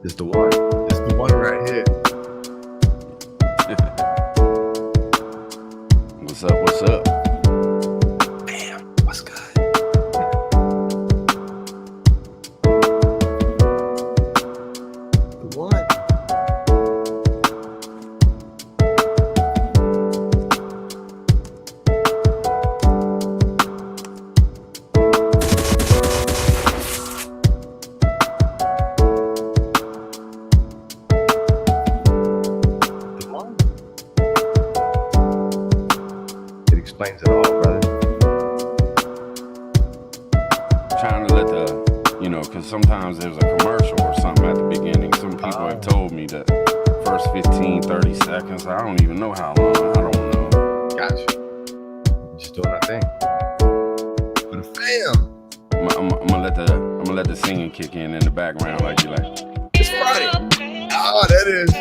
It's the one. It's the one right here. What's up? What's up? Bam. What's good? The one. The one. It explains it all, brother. Trying to let because sometimes there's a commercial or something at the beginning. Some people have told me that first 15, 30 seconds, I don't even know how long. I don't know. Gotcha. Just doing our thing. For the fam. I'm gonna let the singing kick in the background like you like. It's Friday. Oh, that is.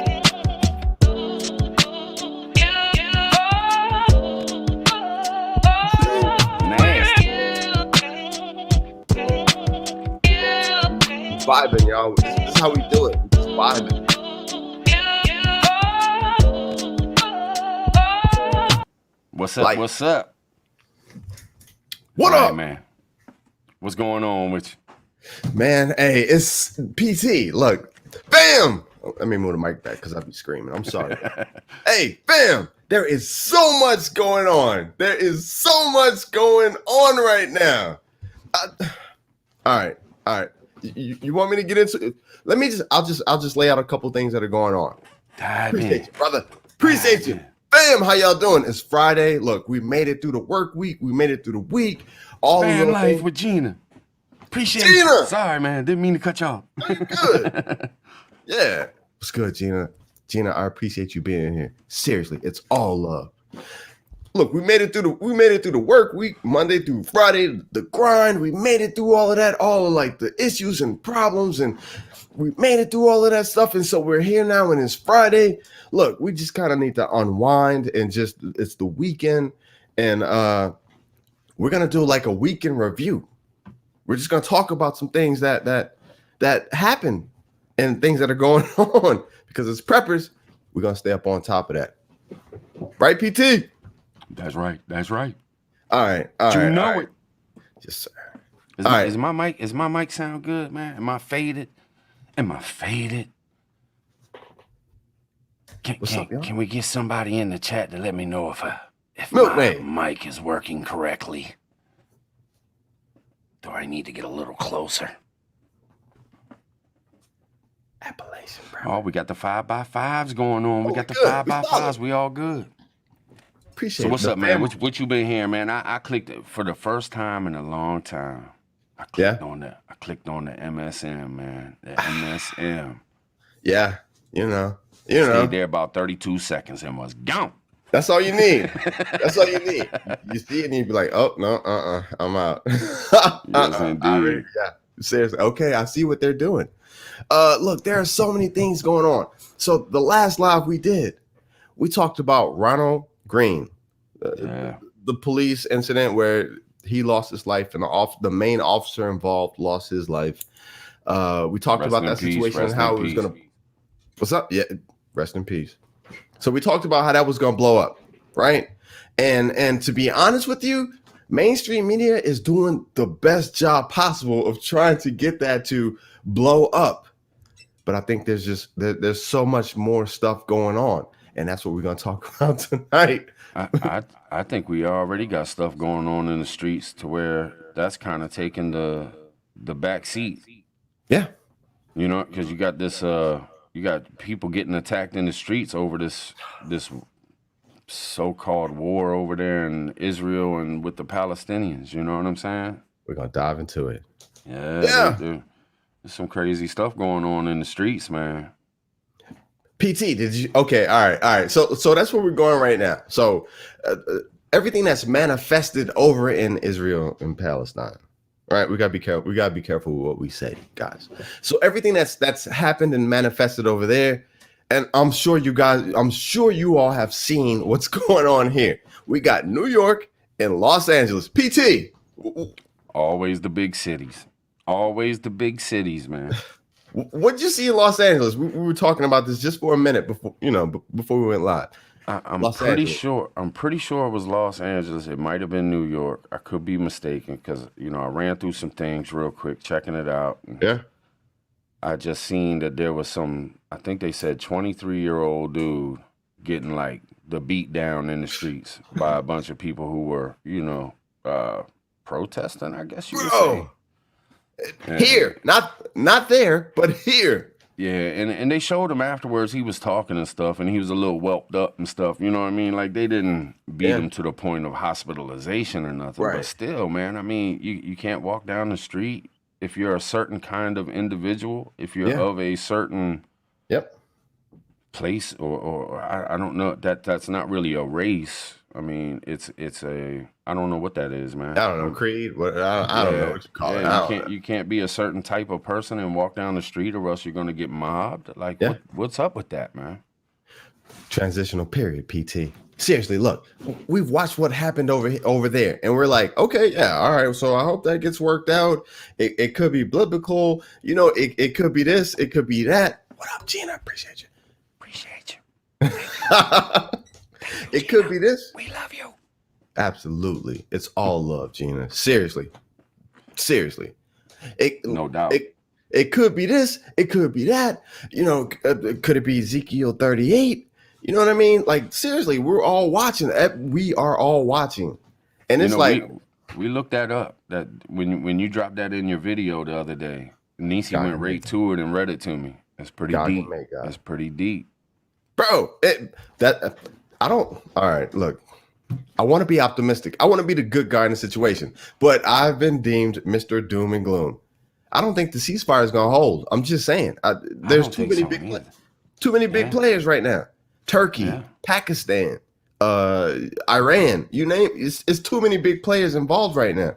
Nasty. Vibing, y'all. This is how we do it. Just vibing. What's up? Like- What's up? What All up, right, man? What's going on with you? man? Hey, it's PT. Look, bam. Let me move the mic back because I'll be screaming. I'm sorry. Hey, bam. There is so much going on. There is so much going on right now. All right. You want me to get into it? I'll just lay out a couple things that are going on. Dive Appreciate in. you, brother. Appreciate you. Bam, how y'all doing? It's Friday. Look, we made it through the work week. We made it through the week. All the Fan little life things. with Gina. Appreciate Gina! you. Sorry, man. Didn't mean to cut you off. Good. Yeah. What's good, Gina? Gina, I appreciate you being here. Seriously, it's all love. Look, we made it through the work week, Monday through Friday, the grind. We made it through all of that, all of like the issues and problems, and we made it through all of that stuff. And so we're here now, and it's Friday. Look, we just kind of need to unwind and just it's the weekend, and we're gonna do like a weekend review. We're just gonna talk about some things that happen and things that are going on because as preppers, we're gonna stay up on top of that. Right, PT? That's right. That's right. All right. You know it. Yes, sir. Is All my mic sound good, man? Am I faded? What's up, y'all? Can we get somebody in the chat to let me know if Milkmaid. my mic is working correctly? Do I need to get a little closer? Appalachian, bro. Oh, we got the 5x5s going on. We got the good. We 5x5s. solid. We all good. Appreciate So what's the up, man? family. What you been hearing, man? I clicked it for the first time in a long time. I clicked on the MSM, man. The MSM. Yeah, you know. Stayed there about 32 seconds and was gone. That's all you need. That's all you need. You see it and you be like, oh no, I'm out. Yes, indeed. Yeah, seriously. Okay, I see what they're doing. Look, there are so many things going on. So the last live we did, we talked about Ronald Green, Yeah. the police incident where he lost his life and the main officer involved lost his life. We talked about that situation and how it was gonna. What's up? Yeah, rest in peace. So we talked about how that was gonna blow up, right? And to be honest with you, mainstream media is doing the best job possible of trying to get that to blow up. But I think there's so much more stuff going on, and that's what we're gonna talk about tonight. I think we already got stuff going on in the streets to where that's kind of taking the back seat. Yeah, You know, because you got this you got people getting attacked in the streets over this so-called war over there in Israel and with the Palestinians. You know what I'm saying? we're gonna dive into it. Yeah. There's some crazy stuff going on in the streets, man. PT, did you? Okay, all right. So that's where we're going right now. So everything that's manifested over in Israel and Palestine, right? We gotta be careful. We gotta be careful with what we say, guys. So everything that's happened and manifested over there, and I'm sure you all have seen what's going on here. We got New York and Los Angeles. PT. Always the big cities. Always the big cities, man. What did you see in Los Angeles? We were talking about this just for a minute before, before we went live. I'm Los pretty Angeles. sure. I'm pretty sure it was Los Angeles. It might have been New York. I could be mistaken because I ran through some things real quick, checking it out. Yeah. I just seen that there was some. I think they said 23-year-old dude getting like the beat down in the streets by a bunch of people who were, protesting. I guess you would say. Bro, here, not there, but here. Yeah, and they showed him afterwards. He was talking and stuff, and he was a little whelped up and stuff. You know what I mean? Like they didn't beat him to the point of hospitalization or nothing. Right. But still, man, I mean, you can't walk down the street if you're a certain kind of individual, if you're of a certain place, or I don't know, that's not really a race. I mean, it's a, I don't know what that is, man. I don't know, creed. I don't know what you call it. You can't be a certain type of person and walk down the street, or else you're gonna get mobbed. Like, what's up with that, man? Transitional period, PT. Seriously, look, we've watched what happened over there, and we're like, okay, yeah, all right. So I hope that gets worked out. It could be biblical, it could be this, it could be that. What up, Gina? Appreciate you. Appreciate you. It could be this. We love you. Absolutely, it's all love, Gina. Seriously. No doubt. It could be this. It could be that. Could it be Ezekiel 38? You know what I mean? Like, seriously, we're all watching. We are all watching. And it's we looked that up. That when you dropped that in your video the other day, Nisi went right to it and read it to me. That's pretty deep. That's pretty deep. Bro, all right, look. I want to be optimistic. I want to be the good guy in the situation. But I've been deemed Mr. Doom and Gloom. I don't think the ceasefire is going to hold. I'm just saying. There's too many big players right now. Turkey, Pakistan, Iran, you name it. It's too many big players involved right now.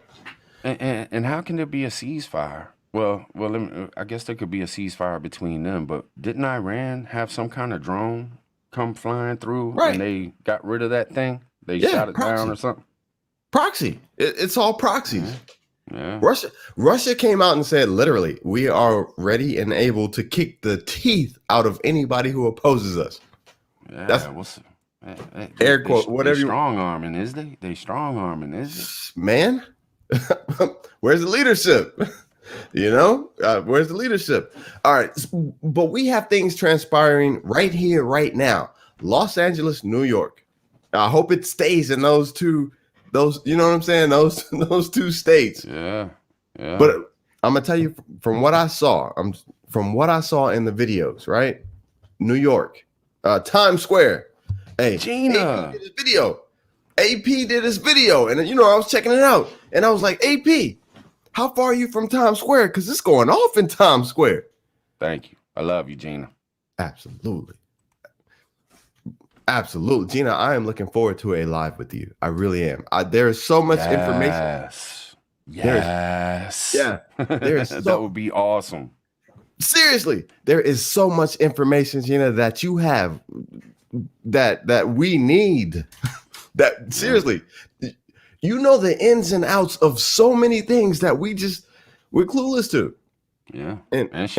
And how can there be a ceasefire? Well, I guess there could be a ceasefire between them, but didn't Iran have some kind of drone come flying through and they got rid of that thing? They shot it down or something? Proxy. It's all proxies. Yeah. Russia came out and said, literally, we are ready and able to kick the teeth out of anybody who opposes us. Yeah, that's air quote. Whatever. Strong arming, is they? They strong arming, is it? Man, where's the leadership? Where's the leadership? All right, but we have things transpiring right here, right now. Los Angeles, New York. I hope it stays in those two. You know what I'm saying? Those two states. Yeah. But I'm gonna tell you from what I saw. From what I saw in the videos. Right, New York. Times Square. Hey, Gina. AP did his video. And I was checking it out. And I was like, AP, how far are you from Times Square? Because it's going off in Times Square. Thank you. I love you, Gina. Absolutely. Gina, I am looking forward to a live with you. I really am. There is so much information. Yes. That would be awesome. Seriously, there is so much information, Gina, that you have that we need. That seriously, the ins and outs of so many things that we're clueless to. Yeah, and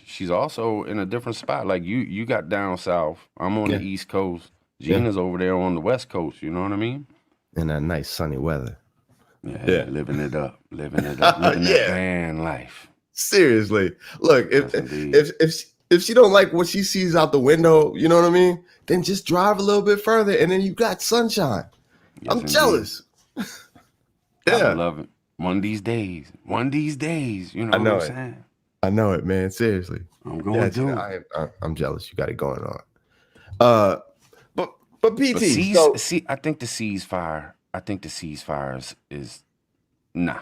she's also in a different spot. Like you got down south. I'm on the East Coast. Gina's over there on the West Coast. You know what I mean? In that nice sunny weather. Yeah. Living it up, living that van life. Seriously, look, if she don't like what she sees out the window, you know what I mean? Then just drive a little bit further, and then you got sunshine. Yes, I'm jealous. I love it. One of these days, you know what I'm saying? I know it, man. Seriously, I'm going to. I'm jealous. You got it going on. But PT. I think the ceasefire. I think the ceasefire is nah.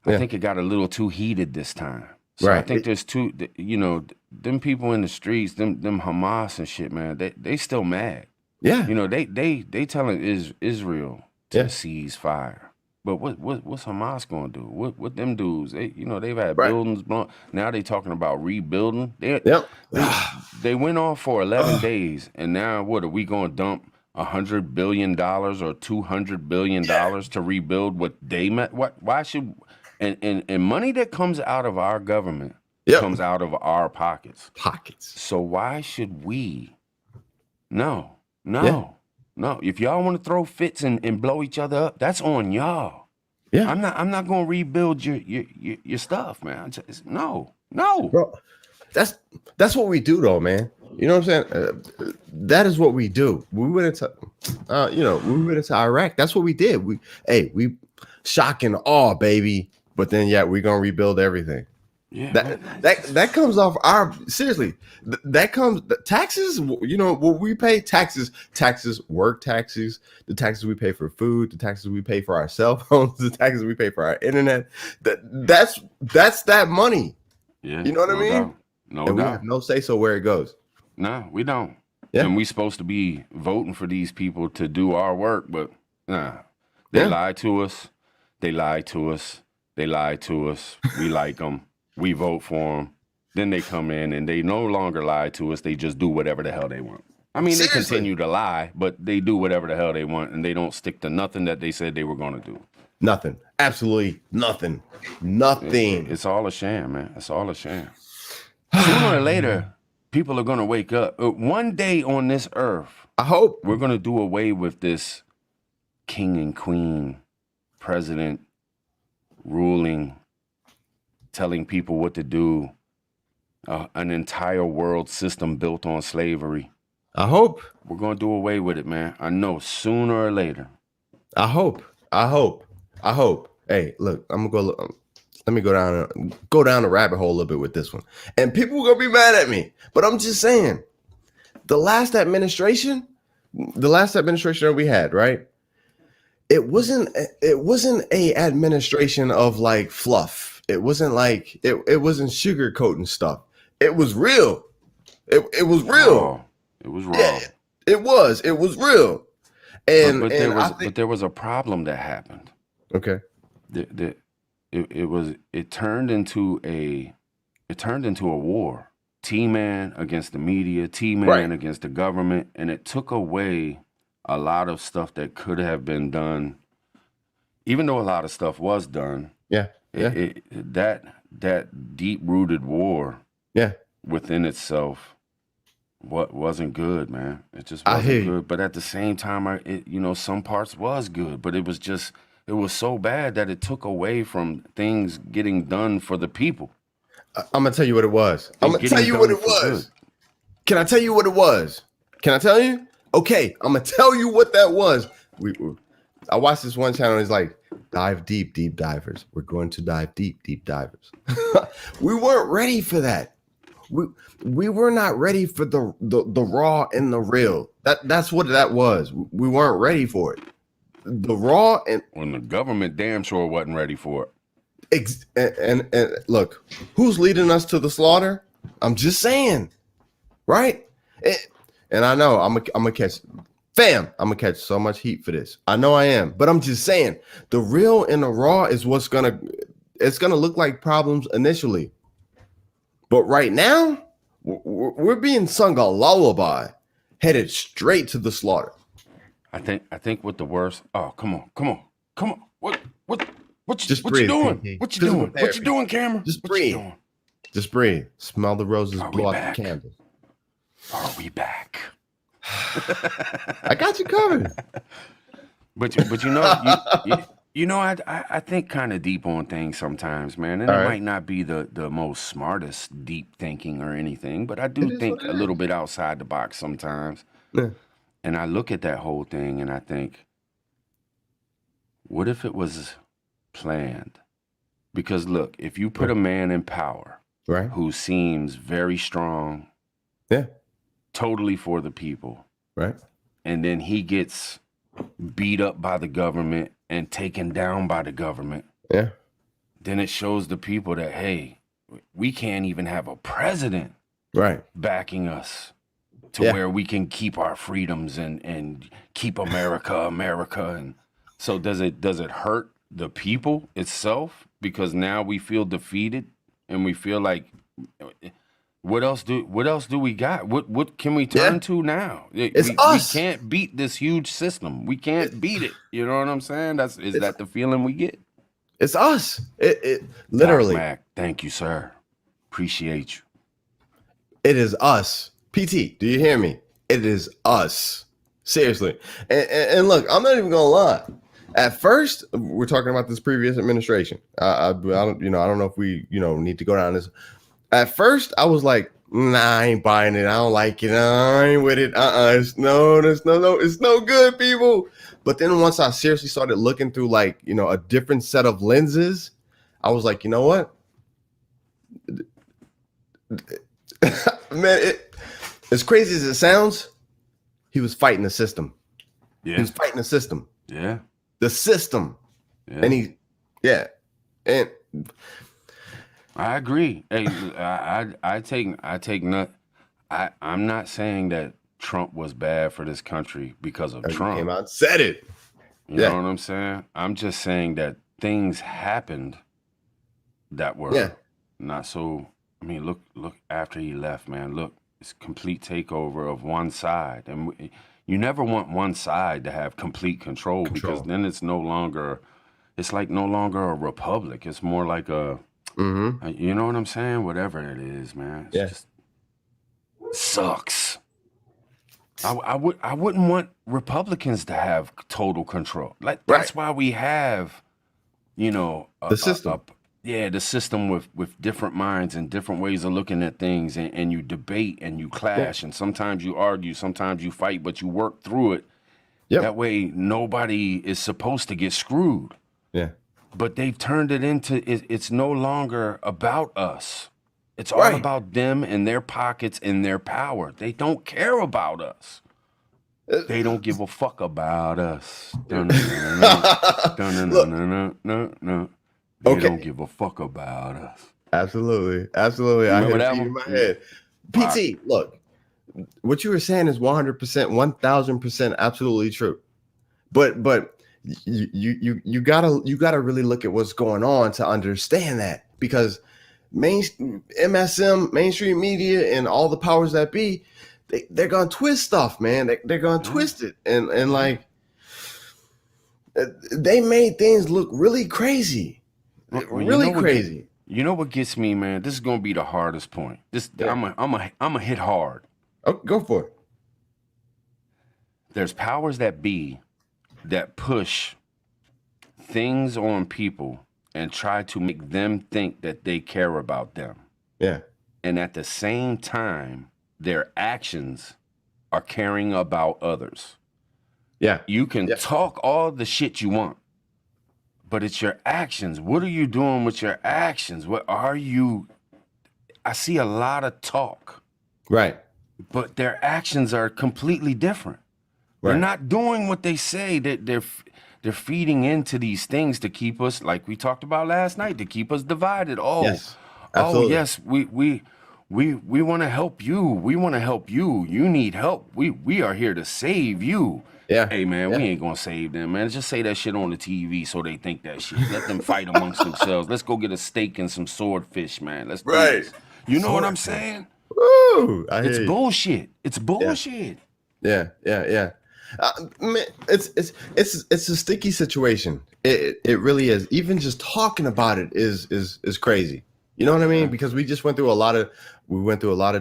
I think it got a little too heated this time. So I think there's them people in the streets, them Hamas and shit, man. They still mad. Yeah. They telling Israel to cease fire. But what's Hamas gonna do? What them dudes? They've had buildings blown. Now they talking about rebuilding. They went on for 11 days, and now what are we gonna dump $100 billion or $200 billion to rebuild what they met? Why should And money that comes out of our government comes out of our pockets. So why should we? No. If y'all want to throw fits and blow each other up, that's on y'all. Yeah. I'm not gonna rebuild your stuff, man. No. Bro, that's what we do though, man. You know what I'm saying? That is what we do. We went into we went into Iraq. That's what we did. We shock and awe, baby. But then we're gonna rebuild everything. Yeah, that comes off our seriously. That comes taxes. You know what we pay taxes, work taxes, the taxes we pay for food, the taxes we pay for our cell phones, the taxes we pay for our internet. That's that money. Yeah, you know what I mean? Doubt. No doubt. We have no say so where it goes. No, we don't. Yeah. And we supposed to be voting for these people to do our work, but they lied to us. They lied to us. They lied to us. We like them. We vote for them. Then they come in and they no longer lie to us. They just do whatever the hell they want. I mean, seriously, they continue to lie, but they do whatever the hell they want, and they don't stick to nothing that they said they were going to do. Nothing. Absolutely nothing. It's all a sham, man. It's all a sham. Sooner or later, people are going to wake up. One day on this earth, I hope we're going to do away with this king and queen, president ruling, telling people what to do, an entire world system built on slavery. I hope we're going to do away with it, man. I know sooner or later. I hope. Hey, look, I'm going to go. Let me go down the rabbit hole a little bit with this one. And people are going to be mad at me, but I'm just saying the last administration that we had, right? It wasn't a administration of like fluff. It wasn't like it wasn't sugarcoating stuff. It was real. It was real. It was raw. Yeah, it was real. And but there was a problem that happened. Okay. It turned into a war. T-Man against the media, T-Man against the government, and it took away a lot of stuff that could have been done. Even though a lot of stuff was done. Yeah. That deep-rooted war within itself wasn't good, man. It just wasn't good. But at the same time, some parts was good, but it was so bad that it took away from things getting done for the people. I'm going to tell you what it was. I'm going to tell you what it was. Can I tell you what it was? Can I tell you? Okay, I'm going to tell you what that was. I watched this one channel. It's like, dive deep, deep divers. We're going to dive deep, deep divers. We weren't ready for that. We were not ready for the raw and the real. That's what that was. We weren't ready for it. The raw and when the government damn sure wasn't ready for it. And look, who's leading us to the slaughter? I'm just saying, right? And I know I'm gonna catch. Fam, I'm gonna catch so much heat for this. I know I am, but I'm just saying the real and the raw is it's gonna look like problems initially, but right now we're being sung a lullaby, headed straight to the slaughter. I think with the worst. Oh, come on. What you breathe, doing? Pinky. What you doing? What you doing, camera? Just breathe. Just breathe. Smell the roses, blow out the candles. Are we back? I got you covered. But I think kind of deep on things sometimes, man. And it might not be the most smartest deep thinking or anything, but I do think a little bit outside the box sometimes. Yeah. And I look at that whole thing and I think, what if it was planned? Because look, if you put a man in power, who seems very strong, totally for the people, and then he gets beat up by the government and taken down by the government, then it shows the people that, hey, we can't even have a president backing us to where we can keep our freedoms and keep America. And so does it hurt the people itself? Because now we feel defeated and we feel like, what else do we got? What can we turn to now? It's us. We can't beat this huge system. We can't beat it. You know what I'm saying? Is that the feeling we get? It's us. It Doc literally. Mac, thank you, sir. Appreciate you. It is us. PT, do you hear me? It is us. Seriously. And look, I'm not even gonna lie. At first, we're talking about this previous administration. I don't, I don't know if we, need to go down this. At first, I was like, nah, I ain't buying it. I don't like it. I ain't with it. It's no, it's no good, people. But then once I seriously started looking through like, a different set of lenses, I was like, you know what? Man, as crazy as it sounds, he was fighting the system. Yeah. He was fighting the system. Yeah. The system. Yeah. And and I agree. Hey, I'm not saying that Trump was bad for this country because of Trump. He came out and said it. You know what I'm saying? I'm just saying that things happened that were not so. I mean, look after he left, man. Look, it's complete takeover of one side, and you never want one side to have complete control. Because then it's no longer a republic. It's more like a, you know what I'm saying? Whatever it is, man. It's just sucks. I wouldn't want Republicans to have total control. Like that's why we have, the system. The system with different minds and different ways of looking at things, and you debate and you clash, and sometimes you argue, sometimes you fight, but you work through it. That way nobody is supposed to get screwed. Yeah. But they've turned it into it's no longer about us. It's all about them and their pockets and their power. They don't care about us. They don't give a fuck about us. They don't give a fuck about us. Absolutely. I heard it in my head. PT, look, what you were saying is 100%, 1000% absolutely true. But you gotta really look at what's going on to understand that, because MSM, mainstream media, and all the powers that be, they're gonna twist stuff, man. They're gonna twist it, and like they made things look really crazy, really crazy. You know what gets me, man? This is gonna be the hardest point. I'm a hit hard. Oh, go for it. There's powers that be that push things on people and try to make them think that they care about them. Yeah. And at the same time, their actions are caring about others. Yeah. You can talk all the shit you want, but it's your actions. What are you doing with your actions? What are you? I see a lot of talk. Right. But their actions are completely different. Right. They're not doing what they say. They're feeding into these things to keep us, like we talked about last night, to keep us divided. Yes, we want to help you. We want to help you. You need help. We are here to save you. Yeah. Hey, man, we ain't going to save them, man. Just say that shit on the TV so they think that shit. Let them fight amongst themselves. Let's go get a steak and some swordfish, man. Let's do this. You know what I'm saying? Woo! It's bullshit. It's bullshit. Yeah. Man, it's a sticky situation. It really is. Even just talking about it is crazy. You know what I mean? Because we just went through a lot of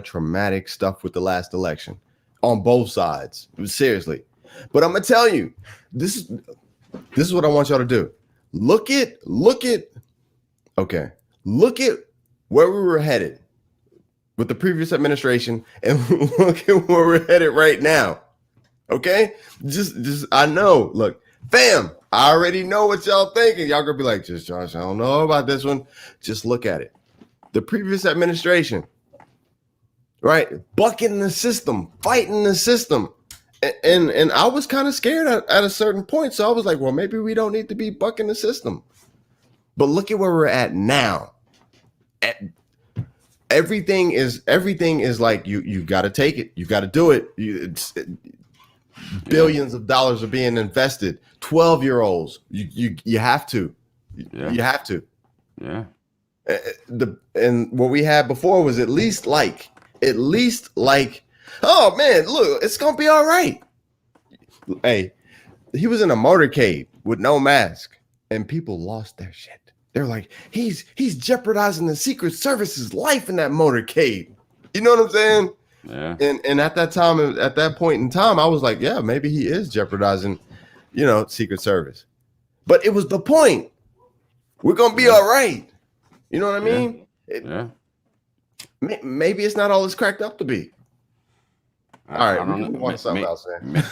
traumatic stuff with the last election on both sides. Seriously. But I'm gonna tell you, this is what I want y'all to do. Look at where we were headed with the previous administration, and look at where we're headed right now. Okay? Just I know. Look, fam, I already know what y'all thinking. Y'all gonna be like, just Josh, I don't know about this one. Just look at it. The previous administration, right? Bucking the system, fighting the system. And I was kind of scared at a certain point. So I was like, well, maybe we don't need to be bucking the system. But look at where we're at now. Everything is like you got to take it. You got to do it. Billions of dollars are being invested. 12-year-olds. You have to. Yeah. You have to. Yeah. And what we had before was at least like, oh man, look, it's gonna be all right. Hey, he was in a motorcade with no mask, and people lost their shit. They're like, he's jeopardizing the Secret Service's life in that motorcade. You know what I'm saying? Yeah. And at that point in time, I was like, yeah, maybe he is jeopardizing, Secret Service. But it was the point. We're gonna be all right. You know what I mean? Yeah. Maybe it's not all it's cracked up to be. All right, we can move on to something else, man.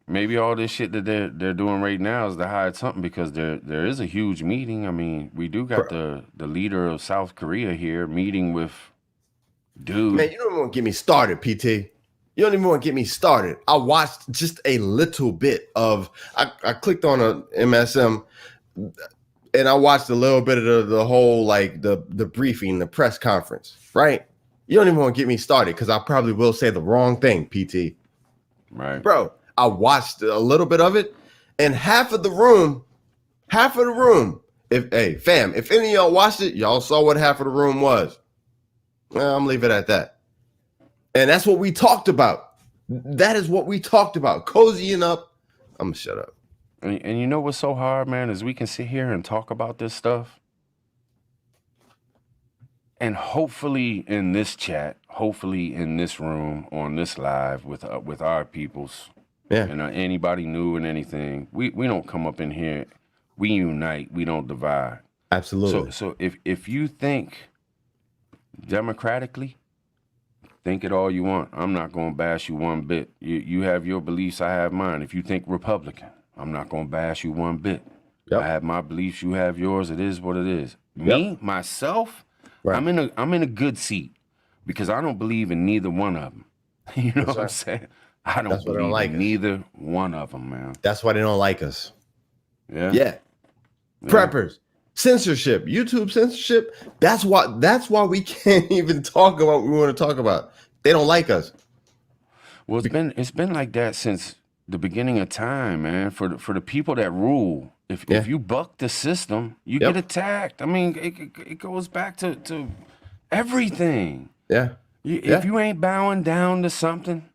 Maybe all this shit that they're doing right now is to hide something, because there is a huge meeting. I mean, we do got the leader of South Korea here meeting with dude. Man, you don't even want to get me started, PT. You don't even want to get me started. I watched just a little bit of. I clicked on a MSM, and I watched a little bit of the whole, like, the briefing, the press conference, right? You don't even want to get me started, because I probably will say the wrong thing, PT. Right. Bro, I watched a little bit of it, and half of the room, if any of y'all watched it, y'all saw what half of the room was. Well, I'm gonna leave it at that. And that's what we talked about. That is what we talked about. Cozying up. I'm gonna shut up. And you know what's so hard, man, is we can sit here and talk about this stuff. And hopefully in this chat, hopefully in this room, on this live with our peoples, and anybody new and anything, we don't come up in here. We unite. We don't divide. Absolutely. So if you think democratically, think it all you want. I'm not going to bash you one bit. You have your beliefs, I have mine. If you think Republican, I'm not going to bash you one bit. Yep. I have my beliefs, you have yours. It is what it is. Me, myself, right. I'm in a good seat, because I don't believe in neither one of them. You know what I'm saying? I don't believe in neither one of them, man. That's why they don't like us. Yeah. Preppers. Censorship, YouTube censorship. That's why we can't even talk about what we want to talk about. They don't like us. Well, it's been like that since the beginning of time, man. For the people that rule, if you buck the system, you get attacked. I mean, it goes back to everything. If you ain't bowing down to something,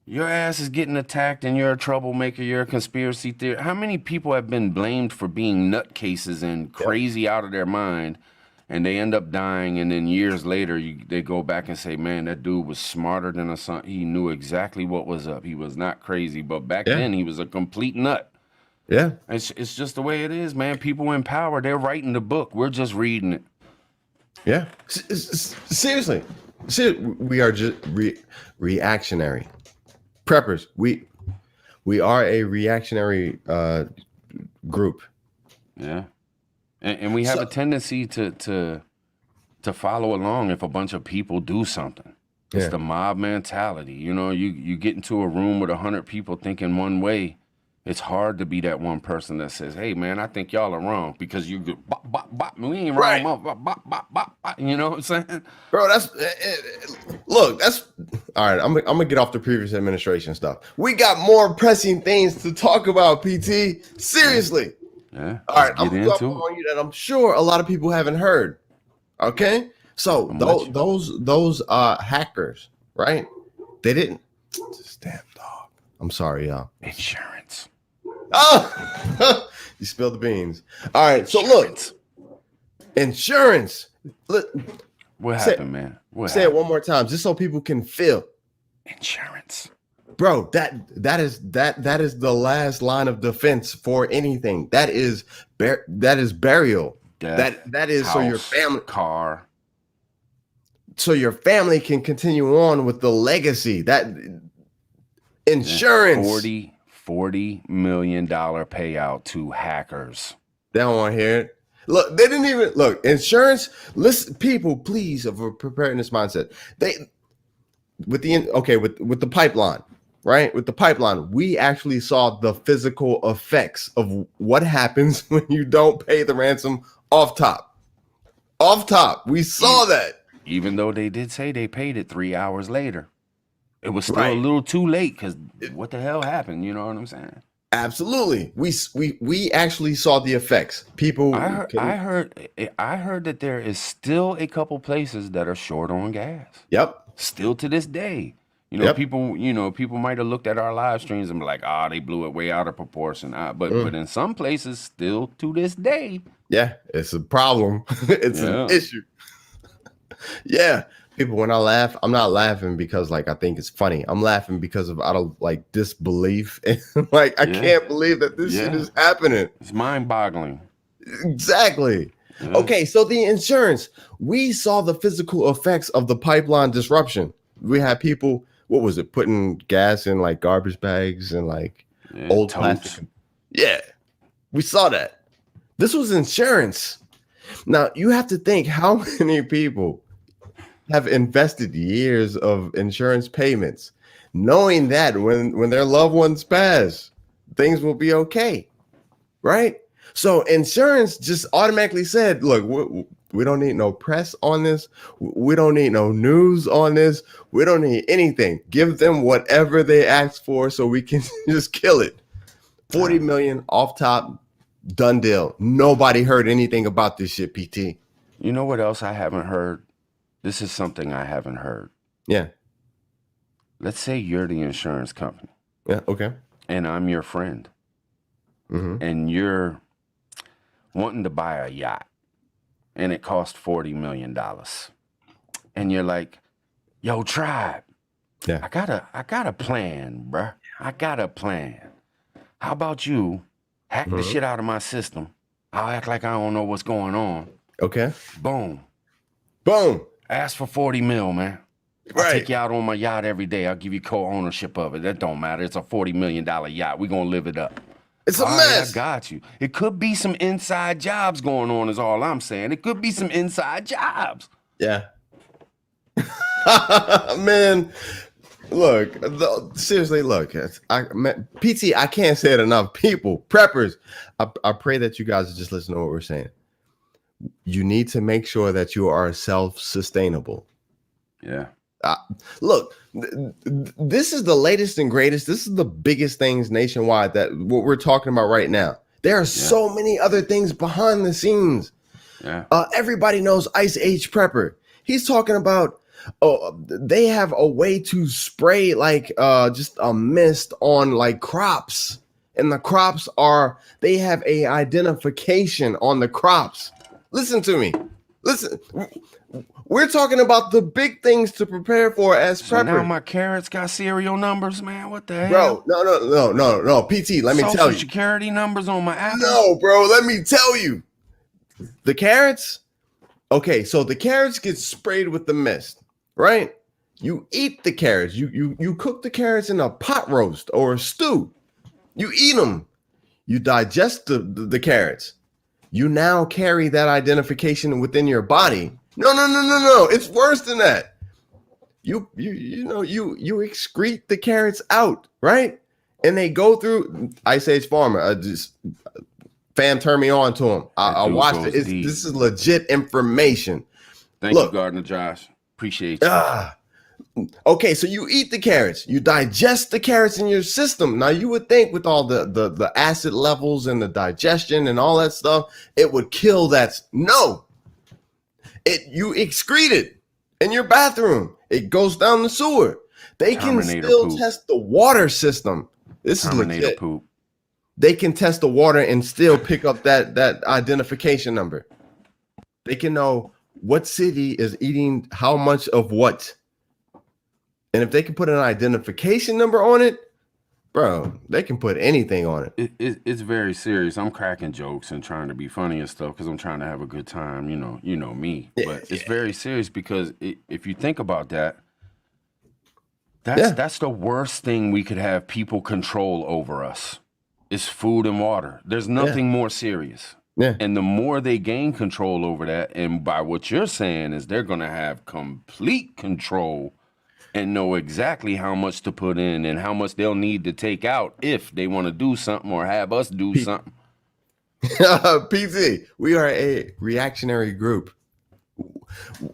your ass is getting attacked, and you're a troublemaker. You're a conspiracy theorist. How many people have been blamed for being nutcases and crazy out of their mind, and they end up dying, and then years later they go back and say, man, that dude was smarter than a son. He knew exactly what was up. He was not crazy, but back then he was a complete nut. Yeah. It's just the way it is, man. People in power, they're writing the book. We're just reading it. Yeah. Seriously. We are just reactionary. Preppers, we are a reactionary group. Yeah. And we have a tendency to follow along if a bunch of people do something. It's the mob mentality. You know, you get into a room with 100 people thinking one way. It's hard to be that one person that says, hey, man, I think y'all are wrong, because you go, bop, bop, bop, we ain't wrong, bop, bop, bop, bop, bop. You know what I'm saying? Bro, that's all right. I'm gonna get off the previous administration stuff. We got more pressing things to talk about, PT. Seriously. Yeah. All right, I'm gonna drop on you that I'm sure a lot of people haven't heard. Okay, so those hackers, right? They didn't. This damn dog. I'm sorry, y'all. Insurance. Oh, you spilled the beans. All right, so look, insurance. What happened, man? Say it one more time, just so people can feel. Insurance, bro. That is the last line of defense for anything. That is burial. Death, that is house, so your family, car, so your family can continue on with the legacy. That insurance, $40 million payout to hackers. They don't want to hear it. Look, they didn't even look. Insurance. Listen, people, please, of a preparedness mindset. With the pipeline, right? With the pipeline, we actually saw the physical effects of what happens when you don't pay the ransom off top. We saw that. Even though they did say they paid it 3 hours later. It was still a little too late, because what the hell happened? You know what I'm saying? Absolutely. We actually saw the effects. People. I heard that there is still a couple places that are short on gas. Yep. Still to this day. People might have looked at our live streams and be like, they blew it way out of proportion. But in some places, still to this day. Yeah, it's a problem. It's an issue. Yeah. People, when I laugh, I'm not laughing because like I think it's funny. I'm laughing because of out of like disbelief. Like I can't believe that this shit is happening. It's mind-boggling. Exactly. Yeah. Okay, so the insurance, we saw the physical effects of the pipeline disruption. We had people, what was it, putting gas in like garbage bags and like old plastic. Yeah, we saw that. This was insurance. Now you have to think how many people have invested years of insurance payments, knowing that when their loved ones pass, things will be okay, right? So insurance just automatically said, look, we don't need no press on this. We don't need no news on this. We don't need anything. Give them whatever they ask for so we can just kill it. 40 million off top, done deal. Nobody heard anything about this shit, PT. You know what else I haven't heard? This is something I haven't heard. Yeah. Let's say you're the insurance company. Yeah, okay. And I'm your friend. Mm-hmm. And you're wanting to buy a yacht. And it costs $40 million. And you're like, yo, Tribe. Yeah. I got a plan, bruh. I got a plan. How about you hack the shit out of my system? I'll act like I don't know what's going on. Okay. Boom. Boom. Ask for 40 mil, man. I'll take you out on my yacht every day. I'll give you co-ownership of it. That don't matter. It's a $40 million yacht. We're going to live it up. It's a mess. I got you. It could be some inside jobs going on is all I'm saying. It could be some inside jobs. Yeah. Man, look, seriously, look. PT, I can't say it enough. People, preppers, I pray that you guys just listen to what we're saying. You need to make sure that you are self-sustainable. Yeah. Look, this is the latest and greatest. This is the biggest things nationwide that what we're talking about right now. There are so many other things behind the scenes. Yeah. Everybody knows Ice Age Prepper. He's talking about, they have a way to spray like just a mist on like crops. And the crops they have a identification on the crops. Listen to me. Listen. We're talking about the big things to prepare for as preppers. Now my carrots got serial numbers, man. What the hell? Bro, no. PT, let me tell you. Social security numbers on my app. No, bro, let me tell you. The carrots, okay, so the carrots get sprayed with the mist, right? You eat the carrots. You cook the carrots in a pot roast or a stew. You eat them. You digest the carrots. You now carry that identification within your body. No. It's worse than that. You excrete the carrots out, right? And they go through Ice Age Farmer. Fam, turn me on to him. I watched it. This is legit information. Thank you, Gardner Josh. Appreciate you. Okay, so you eat the carrots. You digest the carrots in your system. Now, you would think with all the acid levels and the digestion and all that stuff, it would kill that. No. You excrete it in your bathroom. It goes down the sewer. They can still test the water system. This is legit. Poop. They can test the water and still pick up that identification number. They can know what city is eating how much of what. And if they can put an identification number on it, bro, they can put anything on it. It's very serious. I'm cracking jokes and trying to be funny and stuff because I'm trying to have a good time. You know me. But it's very serious because if you think about that, that's the worst thing we could have people control over us. Is food and water. There's nothing more serious. Yeah. And the more they gain control over that, and by what you're saying is they're going to have complete control and know exactly how much to put in and how much they'll need to take out if they want to do something or have us do something. PT, we are a reactionary group.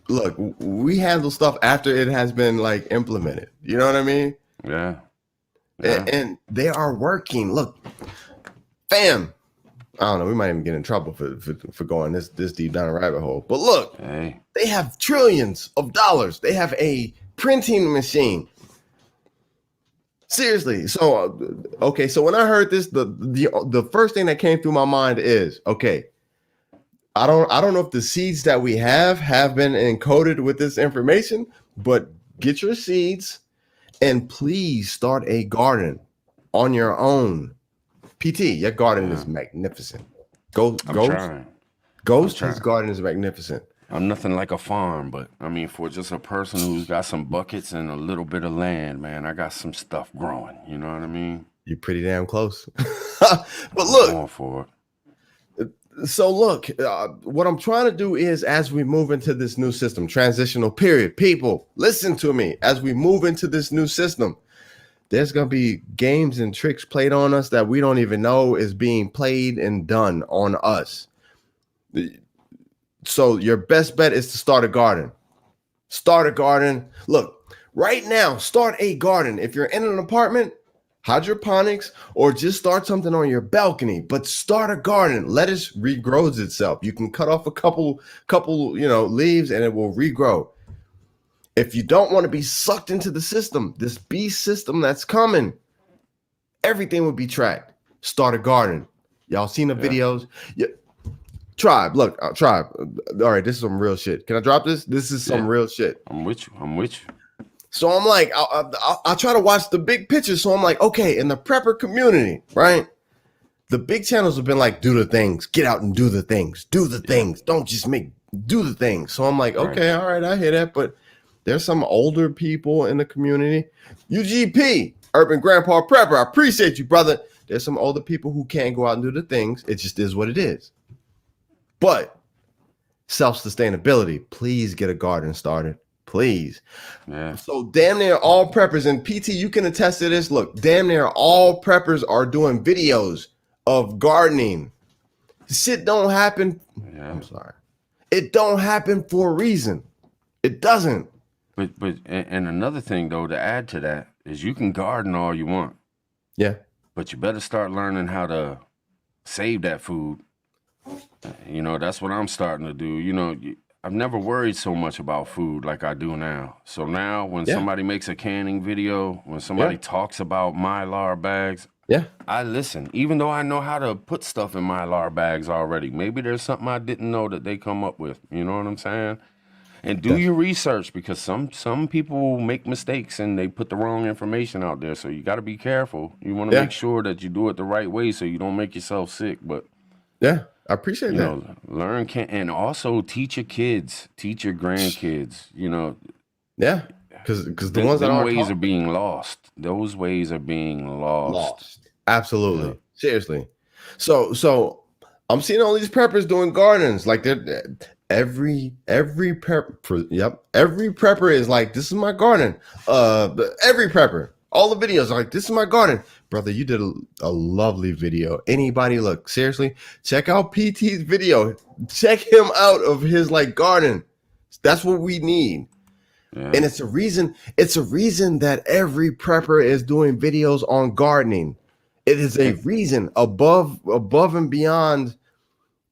Look, we handle stuff after it has been like implemented. You know what I mean? Yeah. And they are working. Look, fam. I don't know. We might even get in trouble for going this deep down a rabbit hole. But look, they have trillions of dollars. They have a printing machine. Seriously. So okay, so when I heard this, the first thing that came through my mind is, okay, I don't know if the seeds that we have been encoded with this information, but get your seeds and please start a garden on your own. PT, your garden is magnificent. I'm trying. Ghost, his garden is magnificent. I'm nothing like a farm, but I mean, for just a person who's got some buckets and a little bit of land, man, I got some stuff growing. You know what I mean? You're pretty damn close. But look, I'm going for it. So look, what I'm trying to do is, as we move into this new system, transitional period, people, listen to me. As we move into this new system, there's going to be games and tricks played on us that we don't even know is being played and done on us. So your best bet is to start a garden. Start a garden. Look, right now, start a garden. If you're in an apartment, hydroponics, or just start something on your balcony, but start a garden. Lettuce regrows itself. You can cut off a couple, leaves and it will regrow. If you don't want to be sucked into the system, this beast system that's coming, everything will be tracked. Start a garden. Y'all seen the videos? Yeah. Tribe, look, Tribe. All right, this is some real shit. Can I drop this? This is some real shit. I'm with you. So I'm like, I try to watch the big picture. So I'm like, okay, in the prepper community, right? The big channels have been like, do the things, get out and do the things, do the things. Don't just do the things. So I'm like, okay, all right, I hear that. But there's some older people in the community. UGP, Urban Grandpa Prepper, I appreciate you, brother. There's some older people who can't go out and do the things. It just is what it is. But self-sustainability, please get a garden started. Please. Yeah. So damn near all preppers, and PT, you can attest to this. Look, damn near all preppers are doing videos of gardening. Shit don't happen. Yeah. I'm sorry. It don't happen for a reason. It doesn't. But another thing though, to add to that, is you can garden all you want. Yeah. But you better start learning how to save that food. You know, that's what I'm starting to do. You know, I've never worried so much about food like I do now. So now when somebody makes a canning video, when somebody talks about Mylar bags, I listen, even though I know how to put stuff in Mylar bags already. Maybe there's something I didn't know that they come up with. You know what I'm saying? And do your research, because some people make mistakes and they put the wrong information out there. So you got to be careful. You want to make sure that you do it the right way so you don't make yourself sick. But I appreciate that. Know, learn and also teach your kids, teach your grandkids. You know, because the ones that ways are being lost. Those ways are being lost. Absolutely, seriously. So I'm seeing all these preppers doing gardens. Like they're every prepper. Yep, every prepper is like, this is my garden. Every prepper. All the videos are like, this is my garden. Brother, you did a lovely video. Anybody, look, seriously, check out PT's video. Check him out of his garden. That's what we need. Yeah. And it's a reason that every prepper is doing videos on gardening. It is a reason above and beyond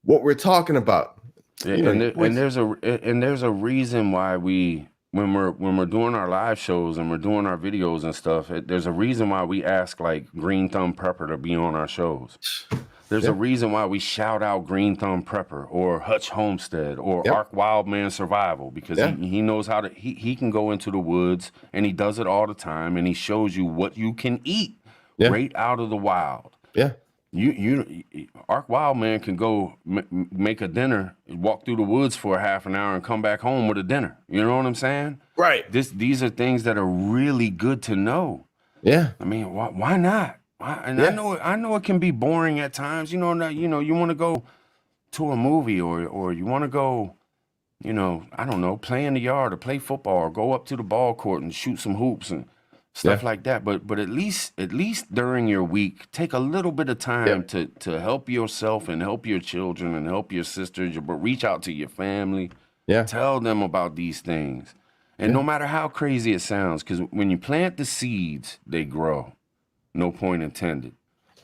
what we're talking about. Yeah, and there's a reason why we, when we're doing our live shows and we're doing our videos and stuff, there's a reason why we ask like Green Thumb Prepper to be on our shows. There's a reason why we shout out Green Thumb Prepper or Hutch Homestead or Ark Wildman Survival, because he knows how to, he can go into the woods and he does it all the time and he shows you what you can eat right out of the wild. Yeah. You Ark Wildman can go make a dinner, walk through the woods for a half an hour and come back home with a dinner. You know what I'm saying? Right. These are things that are really good to know. Yeah. I mean, why not? I know it can be boring at times. You know, you want to go to a movie or you want to go, I don't know, play in the yard or play football or go up to the ball court and shoot some hoops and stuff like that. But at least during your week, take a little bit of time to help yourself and help your children and help your sisters, but reach out to your family. Yeah. Tell them about these things. And no matter how crazy it sounds, because when you plant the seeds, they grow. No point intended.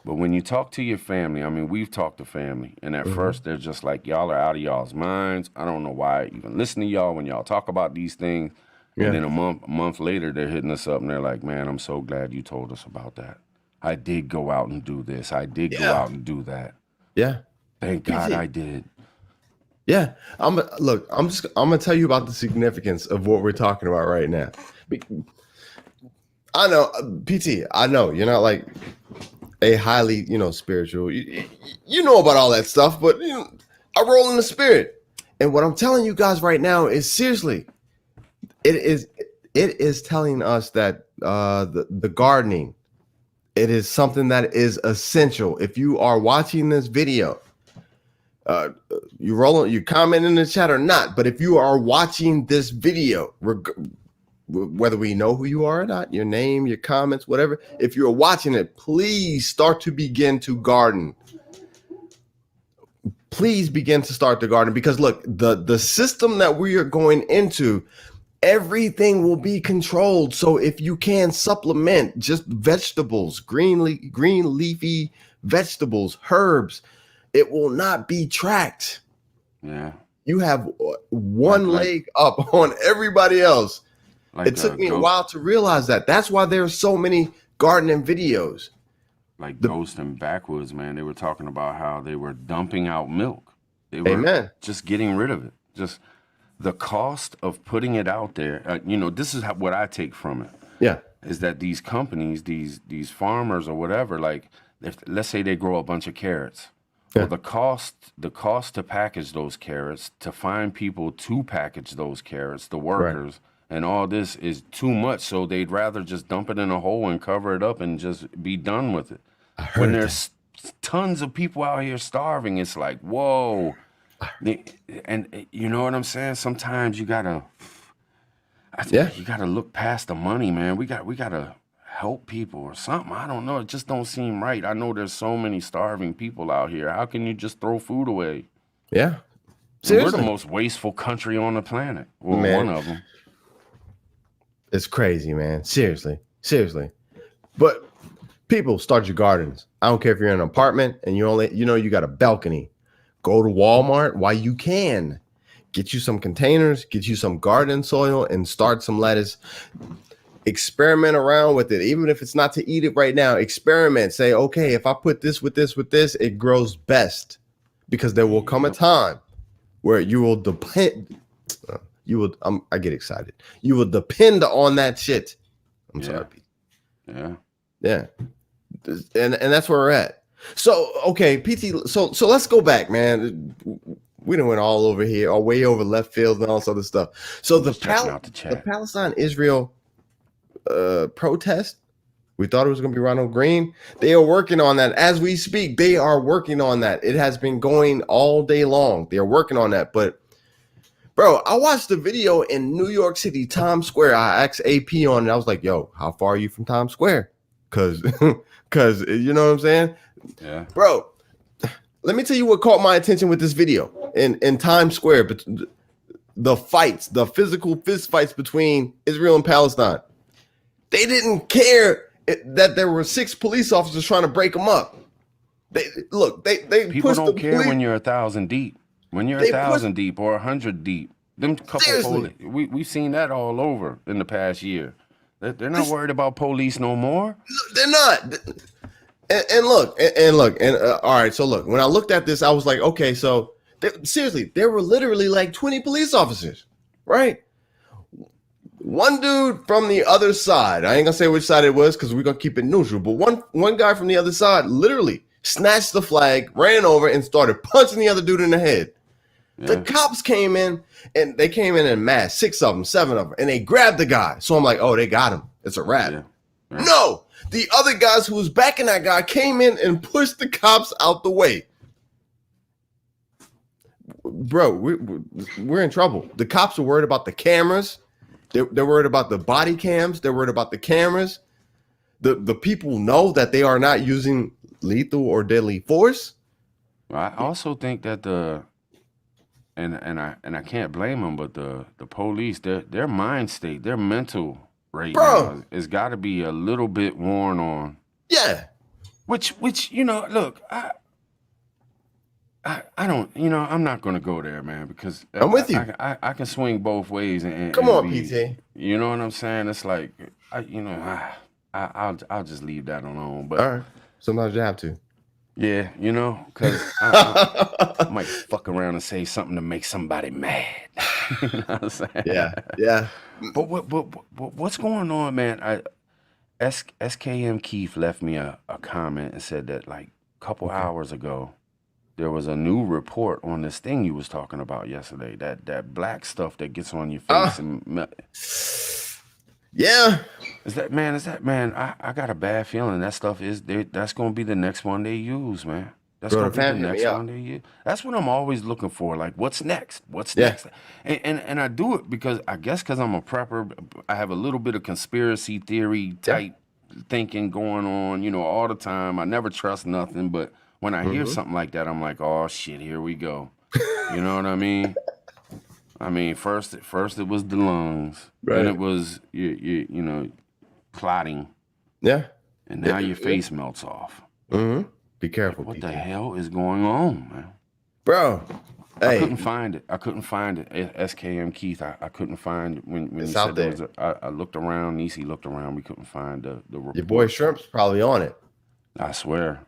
But when you talk to your family, I mean, we've talked to family, and at first they're just like, y'all are out of y'all's minds. I don't know why I even listen to y'all when y'all talk about these things. And then a month later, they're hitting us up and they're like, man, I'm so glad you told us about that. I did go out and do this. I did go out and do that. Yeah. Thank God I did. Yeah. I'm gonna tell you about the significance of what we're talking about right now. I know, PT, I know you're not like a highly, spiritual. You know about all that stuff, but I roll in the spirit. And what I'm telling you guys right now is seriously, it is telling us that the gardening, it is something that is essential. If you are watching this video, you comment in the chat or not, but if you are watching this video, whether we know who you are or not, your name, your comments, whatever, if you're watching it, please start to begin to garden. Please begin to start the garden, because look, the system that we are going into, everything will be controlled. So if you can supplement just vegetables, green leafy vegetables, herbs, it will not be tracked. Yeah. You have one leg up on everybody else. It took me a while to realize that. That's why there are so many gardening videos. Like Ghost and Backwoods, man, they were talking about how they were dumping out milk. They were just getting rid of it. Just the cost of putting it out there. This is what I take from it. Yeah. Is that these companies, these farmers or whatever, like, let's say they grow a bunch of carrots. Yeah. Well, the cost to package those carrots, to find people to package those carrots, the workers, and all this is too much. So they'd rather just dump it in a hole and cover it up and just be done with it. When there's tons of people out here starving, it's like, whoa. And you know what I'm saying? Sometimes you gotta look past the money, man. We gotta help people or something. I don't know. It just don't seem right. I know there's so many starving people out here. How can you just throw food away? Yeah. Seriously. We're the most wasteful country on the planet. Well, one of them. It's crazy, man. Seriously. But people, start your gardens. I don't care if you're in an apartment and you got a balcony. Go to Walmart while you can. Get you some containers, get you some garden soil, and start some lettuce. Experiment around with it. Even if it's not to eat it right now, experiment. Say, okay, if I put this with this, it grows best. Because there will come a time where you will depend. I get excited. You will depend on that shit. I'm sorry. Yeah. And that's where we're at. So, okay, PT. So let's go back, man. We done went all over here, or way over left field and all this other stuff. So the Palestine-Israel protest, we thought it was going to be Ronald Green. They are working on that as we speak. They are working on that. It has been going all day long. They are working on that. But, bro, I watched the video in New York City, Times Square. I asked AP on it. I was like, yo, how far are you from Times Square? Because you know what I'm saying? Yeah. Bro, let me tell you what caught my attention with this video in Times Square. But the fights, the physical fist fights between Israel and Palestine. They didn't care that there were 6 police officers trying to break them up. They people don't care when you're 1,000 deep. When you're 1,000 deep or 100 deep, them couple police, we've seen that all over in the past year. They're not worried about police no more. They're not. And look, all right. So look, when I looked at this, I was like, okay, so seriously, there were literally like 20 police officers, right? One dude from the other side, I ain't gonna say which side it was because we're gonna keep it neutral, but one guy from the other side literally snatched the flag, ran over, and started punching the other dude in the head. Yeah. The cops came in, and they came in mass, 6 of them, 7 of them, and they grabbed the guy. So I'm like, oh, they got him. It's a wrap. Yeah. Yeah. No, the other guys who was backing that guy came in and pushed the cops out the way. Bro, we're in trouble. The cops are worried about the cameras. They're worried about the body cams. They're worried about the cameras. The people know that they are not using lethal or deadly force. I also think that and I can't blame them, but the police, their mind state, their mental right now has got to be a little bit worn on. Yeah. Which look, I don't, I'm not gonna go there, man, because I'm with you. I can swing both ways Come and on, be, PT. you know what I'm saying? It's like, I'll just leave that alone. But All right. Sometimes you have to. yeah, because I might fuck around and say something to make somebody mad. You know what I'm saying? Yeah. But what's going on, man? SKM Keith left me a comment and said that like a couple hours ago there was a new report on this thing you was talking about yesterday. That black stuff that gets on your face yeah. Is that man? I got a bad feeling that stuff that's gonna be the next one they use, man. That's Bro, gonna the be the fam hit me next up. one they use. That's what I'm always looking for. Like, what's next? What's Yeah. next? And I do it because I guess because I'm a prepper, I have a little bit of conspiracy theory type thinking going on, all the time. I never trust nothing, but when I hear something like that, I'm like, oh shit, here we go. You know what I mean? First it was the lungs, then it was clotting, Yeah. and now your face melts off. Be careful. What PT. the hell is going on, man? Bro, I couldn't find it. SKM Keith, I couldn't find it when he said there was I looked around, Niecy looked around, we couldn't find the report. Your boy Shrimp's probably on it. I swear.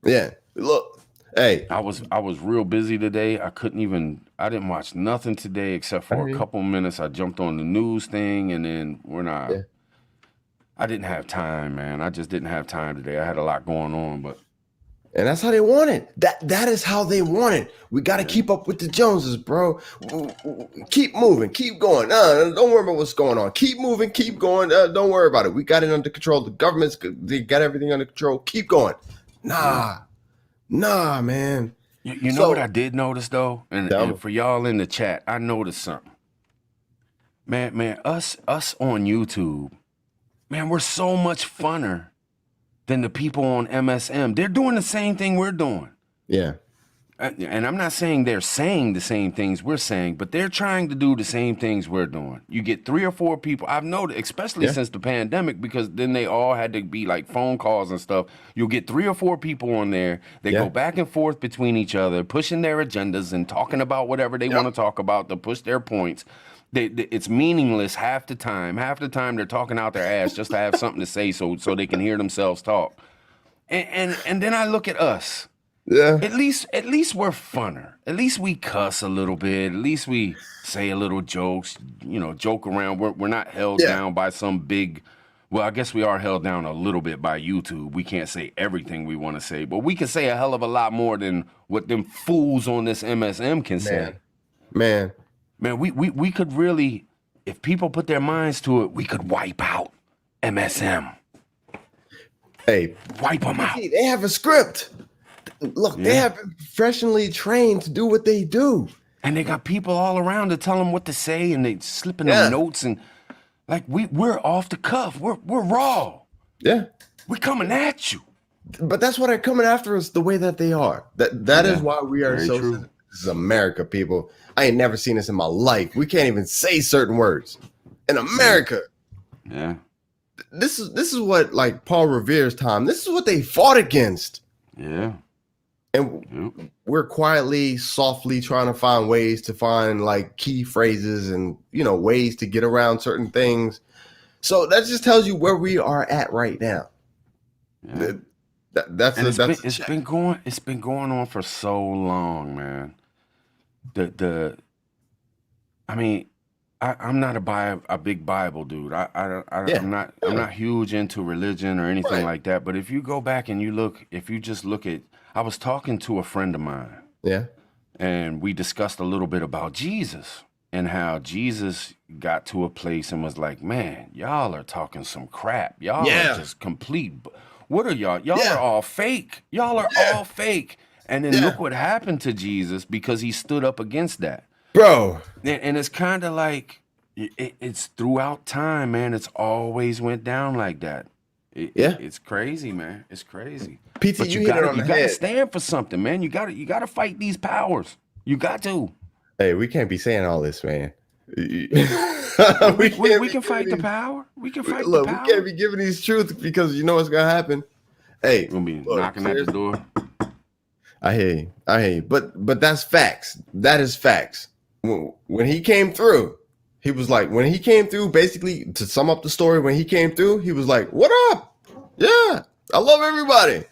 Yeah. Look, hey. I was real busy today. I didn't watch nothing today except for a couple minutes. I jumped on the news thing, and then I didn't have time, man. I just didn't have time today. I had a lot going on, and that's how they want it. That is how they want it. We got to keep up with the Joneses, bro. Keep moving, keep going. Don't worry about what's going on. Keep moving, keep going. Don't worry about it. We got it under control. The government's they got everything under control. Keep going. Nah, man. You know what I did notice though, and for y'all in the chat, I noticed something. Man, us on YouTube, man, we're so much funner than the people on MSM. They're doing the same thing we're doing. Yeah. And I'm not saying they're saying the same things we're saying, but they're trying to do the same things we're doing. You get 3 or 4 people. I've noticed, especially since the pandemic, because then they all had to be like phone calls and stuff. You'll get 3 or 4 people on there. They go back and forth between each other, pushing their agendas and talking about whatever they want to talk about to push their points. It's meaningless half the time. Half the time they're talking out their ass just to have something to say so they can hear themselves talk. And then I look at us. Yeah. At least we're funner. At least we cuss a little bit. At least we say a little jokes, joke around. We're not held down by some big, well, I guess we are held down a little bit by YouTube. We can't say everything we want to say, but we can say a hell of a lot more than what them fools on this MSM can say. Man, we could really, if people put their minds to it, we could wipe out MSM. Hey, wipe them out. They have a script. Look, they have been professionally trained to do what they do. And they got people all around to tell them what to say, and they slipping them notes, and like we're off the cuff. We're raw. Yeah. We're coming at you. But that's why they're coming after us the way that they are. That is why we are so true. This is America, people. I ain't never seen this in my life. We can't even say certain words in America. Yeah. This is what, like Paul Revere's time, this is what they fought against. Yeah. And we're quietly, softly trying to find ways to find like key phrases and, ways to get around certain things. So that just tells you where we are at right now. Yeah. It's been going on for so long, man. I'm not a big Bible dude. I'm not huge into religion or anything like that. But if you go back and if you just look at, I was talking to a friend of mine. Yeah. And we discussed a little bit about Jesus and how Jesus got to a place and was like, man, y'all are talking some crap. Y'all are just complete. What are y'all? Y'all are all fake. Y'all are all fake. And then look what happened to Jesus because he stood up against that. Bro. And it's kind of like, it's throughout time, man. It's always went down like that. It's crazy, man. It's crazy. PT, but you gotta stand for something, man. You gotta fight these powers. You got to. Hey, we can't be saying all this, man. we can fight the power. We can fight the power. We can't be giving these truth because you know what's gonna happen. Hey, we're gonna be knocking at the door. I hear you. I hear you. But that's facts. That is facts. When he came through, he was like, when he came through, basically to sum up the story, when he came through, he was like, "What up? Yeah, I love everybody."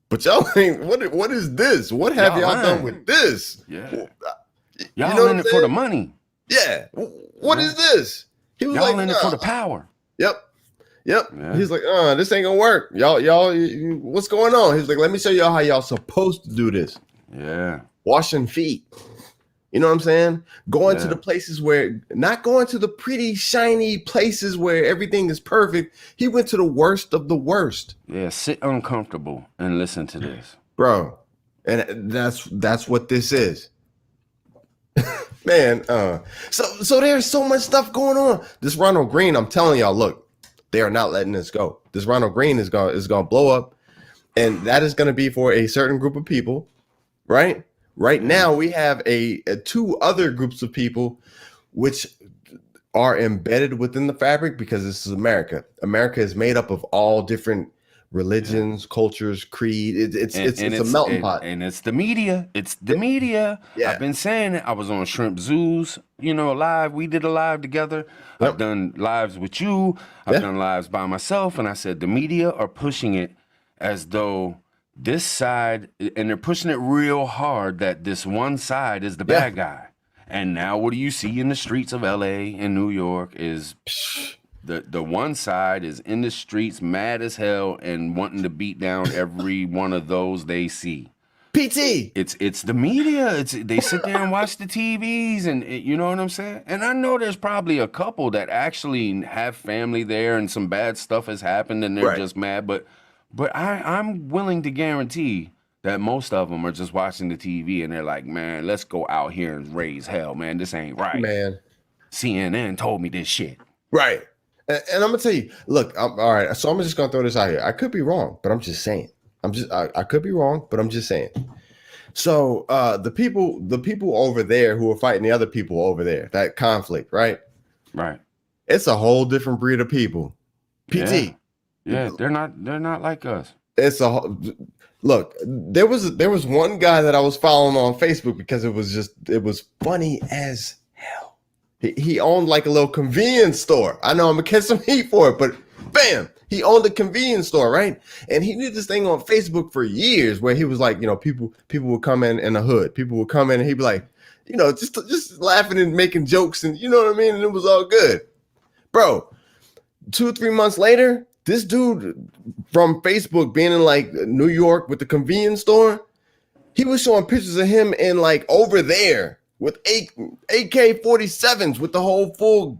But y'all ain't. What is this? What have y'all done with this? Yeah. Y'all you know in it for the money. Yeah. What is this? He was y'all like, in it for the power. Yep. Yeah. He's like, this ain't gonna work. Y'all, what's going on? He's like, let me show y'all how y'all supposed to do this. Yeah. Washing feet. You know what I'm saying? Going to the places where, not going to the pretty, shiny places where everything is perfect. He went to the worst of the worst. Yeah, sit uncomfortable and listen to this. Bro. And that's what this is. Man, so there's so much stuff going on. This Ronald Green, I'm telling y'all, look, they are not letting this go. This Ronald Green is gonna blow up, and that is gonna be for a certain group of people, right? Right now, we have a two other groups of people which are embedded within the fabric because this is America. America is made up of all different religions, cultures, creed. It's a melting pot. And it's the media. It's the media. Yeah. I've been saying it. I was on Shrimp Zoos, live. We did a live together. Yep. I've done lives with you. I've done lives by myself. And I said the media are pushing it as though this side, and they're pushing it real hard that this one side is the bad guy. And now what do you see in the streets of LA and New York is the one side is in the streets mad as hell and wanting to beat down every one of those they see. PT. It's the media. They sit there and watch the TVs and you know what I'm saying? And I know there's probably a couple that actually have family there and some bad stuff has happened and they're just mad, but I'm willing to guarantee that most of them are just watching the TV and they're like, man, let's go out here and raise hell, man. This ain't right. Man. CNN told me this shit. Right. And I'm going to tell you, look, all right. So I'm just going to throw this out here. I could be wrong, but I'm just saying. I could be wrong, but I'm just saying. So the people over there who are fighting the other people over there, that conflict, right? Right. It's a whole different breed of people. PT. Yeah, they're not like us. It's look. There was one guy that I was following on Facebook because it was funny as hell. He owned like a little convenience store. I know I'm gonna catch some heat for it, but bam, he owned a convenience store, right? And he did this thing on Facebook for years where he was like, people would come in the hood. People would come in and he'd be like, just laughing and making jokes and you know what I mean? And it was all good. Bro, 2 or 3 months later, this dude from Facebook being in like New York with the convenience store, he was showing pictures of him in like over there with AK-47s with the whole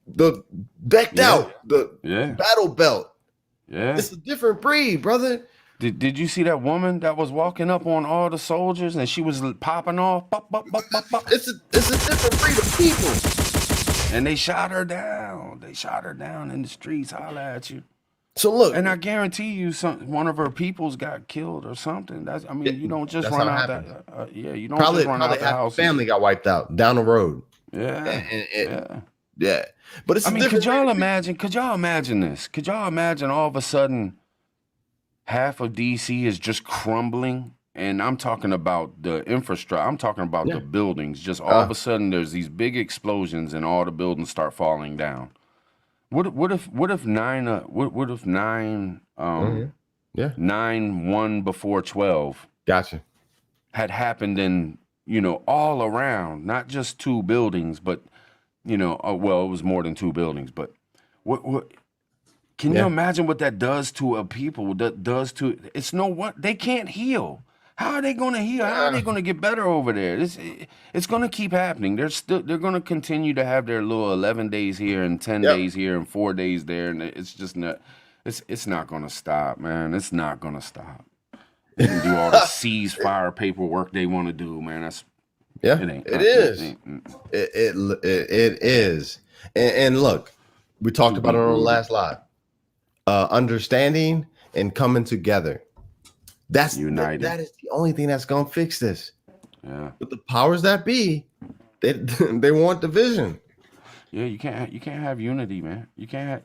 the decked out, the battle belt. Yeah. It's a different breed, brother. Did you see that woman that was walking up on all the soldiers and she was popping off? Pop, pop, pop, pop, pop. It's a different breed of people. And they shot her down. They shot her down in the streets, holla at you. So look, and I guarantee you, one of her peoples got killed or something. You don't just run out that. You don't just run out the house. Family got wiped out down the road. Yeah, yeah. But it's. Could y'all imagine this? Could y'all imagine all of a sudden, half of DC is just crumbling, and I'm talking about the infrastructure. I'm talking about the buildings. Just all of a sudden, there's these big explosions, and all the buildings start falling down. What if 9/1 before 12 gotcha had happened in all around, not just two buildings, but it was more than two buildings, but what can you imagine what that does to a people? That does to they can't heal. How are they going to heal? How are they going to get better over there? It's going to keep happening. They're going to continue to have their little 11 days here and 10 days here and 4 days there, and it's just not. It's not going to stop, man. It's not going to stop. They can do all the ceasefire paperwork they want to do, man. It is. And look, we talked about it on the last live. Understanding and coming together. That's united. That is the only thing that's gonna fix this. Yeah. But the powers that be, they want division. Yeah, you can't have unity, man. You can't have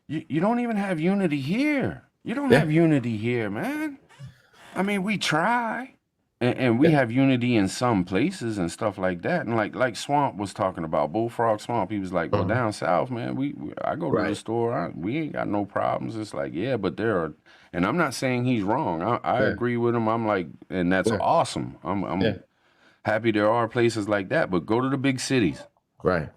you don't even have unity here. You don't have unity here, man. I mean, we try. And we have unity in some places and stuff like that. And like Swamp was talking about, Bullfrog Swamp, he was like, well, down south, man, I go to the store, we ain't got no problems. It's like, yeah, but there are, and I'm not saying he's wrong. I agree with him. I'm like, and that's awesome. I'm happy there are places like that, but go to the big cities. Right.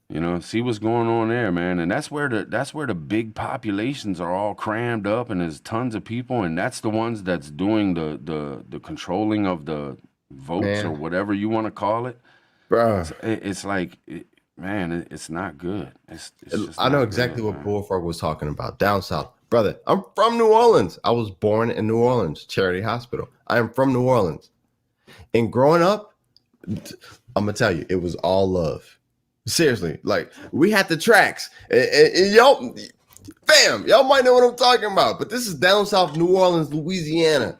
You know, see what's going on there, man. And that's where the big populations are all crammed up, and there's tons of people, and that's the ones that's doing the controlling of the votes or whatever you want to call it. Bro. It's like, man, it's not good. It's just I know not exactly good, what man. Bullfrog was talking about. Down south. Brother, I'm from New Orleans. I was born in New Orleans, Charity Hospital. I am from New Orleans. And growing up, I'm gonna tell you, it was all love. Seriously, like we had the tracks, and y'all, fam, y'all might know what I'm talking about. But this is down south, New Orleans, Louisiana.